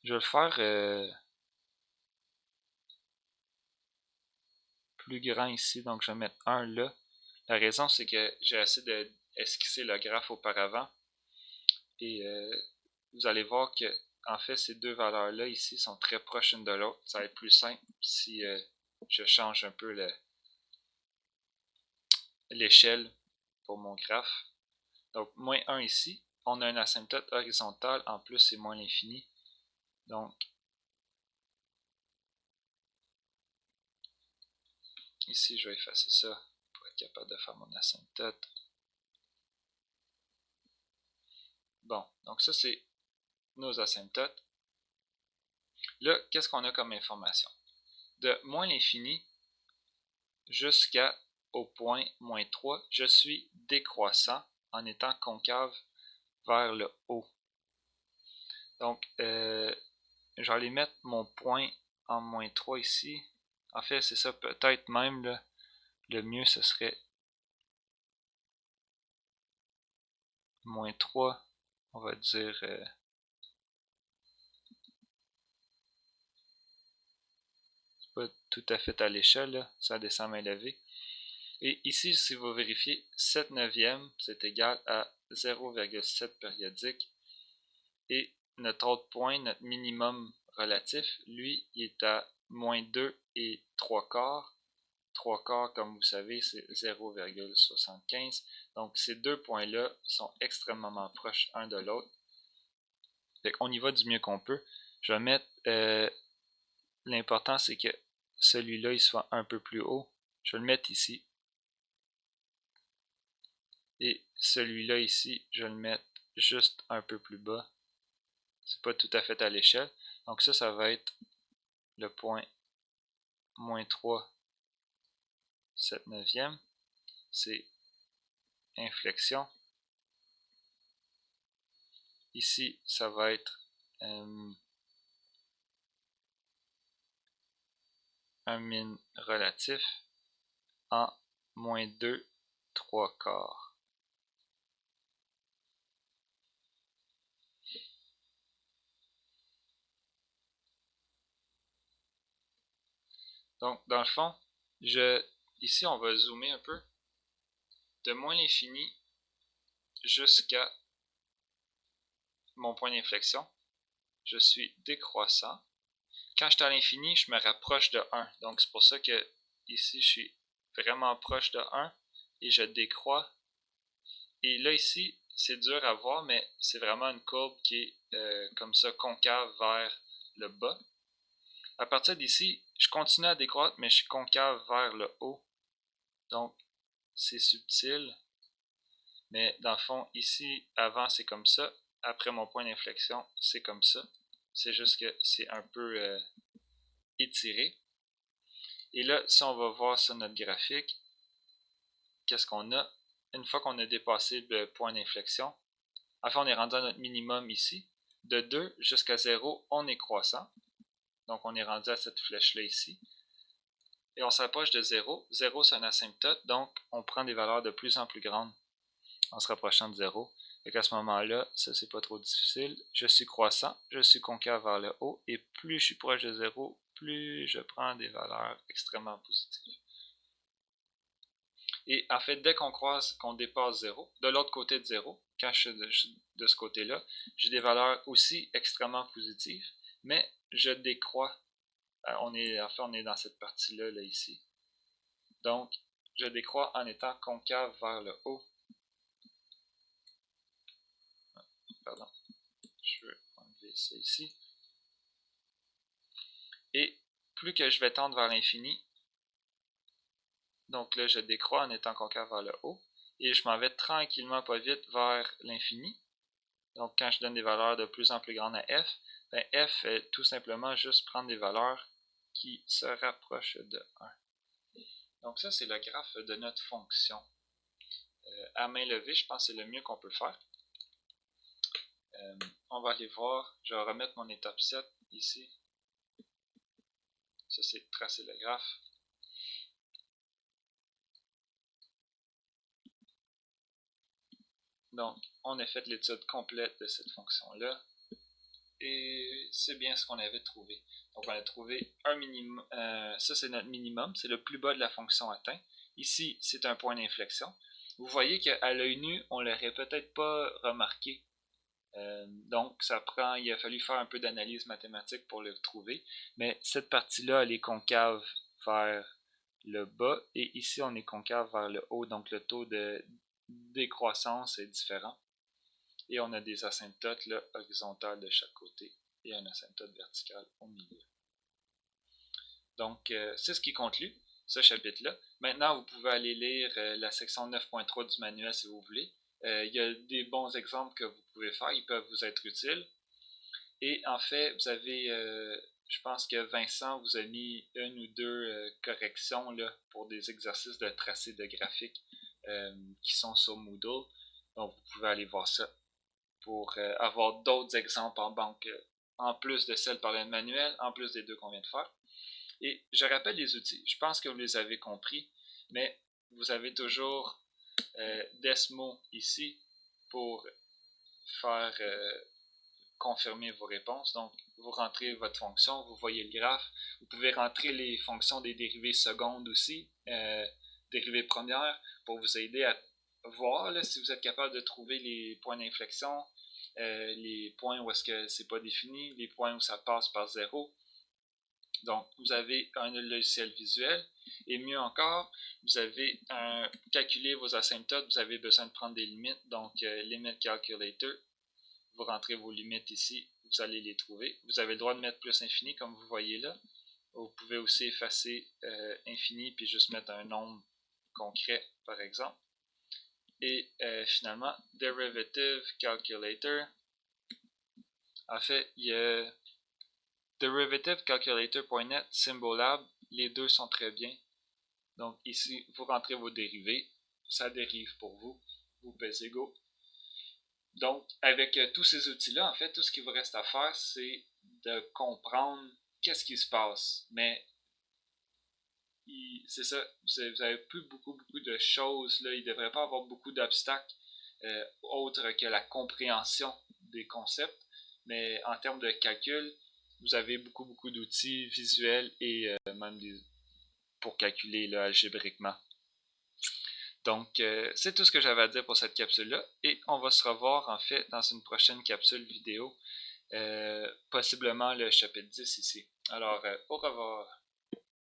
je vais le faire plus grand ici, donc je vais mettre 1 là. La raison, c'est que j'ai essayé d'esquisser le graphe auparavant. Et vous allez voir que, en fait, ces deux valeurs-là ici sont très proches l'une de l'autre. Ça va être plus simple si je change un peu l'échelle pour mon graphe. Donc, moins 1 ici. On a une asymptote horizontale. En plus, c'est moins l'infini. Donc, ici, je vais effacer ça pour être capable de faire mon asymptote. Bon, donc ça, c'est nos asymptotes. Là, qu'est-ce qu'on a comme information? De moins l'infini jusqu'au point moins 3, je suis décroissant en étant concave vers le haut. Donc, je vais aller mettre mon point en moins 3 ici. En fait, c'est ça, peut-être même là, le mieux, ce serait moins 3, on va dire c'est pas tout à fait à l'échelle, ça descend à main levée. Et ici, si vous vérifiez, 7 neuvièmes, c'est égal à 0,7 périodique. Et notre autre point, notre minimum relatif, lui, il est à moins 2 et 3 quarts. 3 quarts, comme vous savez, c'est 0,75. Donc, ces deux points-là sont extrêmement proches un de l'autre. On y va du mieux qu'on peut. Je vais mettre... l'important, c'est que celui-là, il soit un peu plus haut. Je vais le mettre ici. Et celui-là ici, je vais le mettre juste un peu plus bas. C'est pas tout à fait à l'échelle. Donc ça va être le point moins 3, 7 neuvième. C'est inflexion. Ici, ça va être un min relatif en moins 2, 3 quarts. Donc, dans le fond, ici, on va zoomer un peu. De moins l'infini jusqu'à mon point d'inflexion, je suis décroissant. Quand je suis à l'infini, je me rapproche de 1. Donc, c'est pour ça que ici, je suis vraiment proche de 1 et je décroît. Et là, ici, c'est dur à voir, mais c'est vraiment une courbe qui est comme ça, concave vers le bas. À partir d'ici, je continue à décroître, mais je suis concave vers le haut. Donc, c'est subtil. Mais dans le fond, ici, avant, c'est comme ça. Après mon point d'inflexion, c'est comme ça. C'est juste que c'est un peu étiré. Et là, si on va voir sur notre graphique, qu'est-ce qu'on a? Une fois qu'on a dépassé le point d'inflexion, enfin, on est rendu à notre minimum ici. De 2 jusqu'à 0, on est croissant. Donc, on est rendu à cette flèche-là ici. Et on s'approche de 0. 0, c'est un asymptote, donc on prend des valeurs de plus en plus grandes en se rapprochant de 0. Et qu'à ce moment-là, ça, c'est pas trop difficile. Je suis croissant, je suis concave vers le haut, et plus je suis proche de 0, plus je prends des valeurs extrêmement positives. Et en fait, dès qu'on dépasse 0, de l'autre côté de 0, quand je suis de ce côté-là, j'ai des valeurs aussi extrêmement positives, mais je décroît. On est dans cette partie-là, là, ici. Donc, je décroît en étant concave vers le haut. Pardon, je vais enlever ça ici. Et plus que je vais tendre vers l'infini, donc là, je décroît en étant concave vers le haut, et je m'en vais tranquillement, pas vite, vers l'infini. Donc, quand je donne des valeurs de plus en plus grandes à f, ben f est tout simplement juste prendre des valeurs qui se rapprochent de 1. Donc ça, c'est le graphe de notre fonction. À main levée, je pense que c'est le mieux qu'on peut faire. On va aller voir, je vais remettre mon étape 7 ici. Ça, c'est tracer le graphe. Donc, on a fait l'étude complète de cette fonction-là. Et c'est bien ce qu'on avait trouvé. Donc, on a trouvé un minimum. Ça, c'est notre minimum. C'est le plus bas de la fonction atteint. Ici, c'est un point d'inflexion. Vous voyez qu'à l'œil nu, on ne l'aurait peut-être pas remarqué. Donc, il a fallu faire un peu d'analyse mathématique pour le trouver. Mais cette partie-là, elle est concave vers le bas. Et ici, on est concave vers le haut. Donc, le taux de décroissance est différent. Et on a des asymptotes là, horizontales de chaque côté et un asymptote vertical au milieu. Donc, c'est ce qui conclut ce chapitre-là. Maintenant, vous pouvez aller lire la section 9.3 du manuel si vous voulez. Il y a des bons exemples que vous pouvez faire, ils peuvent vous être utiles. Et en fait, vous avez, je pense que Vincent vous a mis une ou deux corrections là, pour des exercices de tracé de graphique qui sont sur Moodle. Donc, vous pouvez aller voir ça pour avoir d'autres exemples en banque, en plus de celles par le manuel, en plus des deux qu'on vient de faire. Et je rappelle les outils. Je pense que vous les avez compris, mais vous avez toujours Desmo ici pour faire confirmer vos réponses. Donc, vous rentrez votre fonction, vous voyez le graphe. Vous pouvez rentrer les fonctions des dérivées secondes aussi, dérivées premières, pour vous aider à voir là, si vous êtes capable de trouver les points d'inflexion, les points où est-ce que c'est pas défini, les points où ça passe par zéro. Donc, vous avez un logiciel visuel et mieux encore, vous avez calculé vos asymptotes, vous avez besoin de prendre des limites, donc Limit Calculator. Vous rentrez vos limites ici, vous allez les trouver. Vous avez le droit de mettre plus infini comme vous voyez là. Vous pouvez aussi effacer infini puis juste mettre un nombre concret par exemple. Et finalement, Derivative Calculator. En fait, il y a derivativecalculator.net, Symbolab, les deux sont très bien. Donc ici, vous rentrez vos dérivés, ça dérive pour vous, vous pesez Go. Donc, avec tous ces outils-là, en fait, tout ce qu'il vous reste à faire, c'est de comprendre qu'est-ce qui se passe. Mais c'est ça, vous avez plus beaucoup de choses. Là. Il ne devrait pas avoir beaucoup d'obstacles autres que la compréhension des concepts. Mais en termes de calcul, vous avez beaucoup d'outils visuels et même pour calculer là, algébriquement. Donc, c'est tout ce que j'avais à dire pour cette capsule-là. Et on va se revoir en fait dans une prochaine capsule vidéo, possiblement le chapitre 10 ici. Alors, au revoir.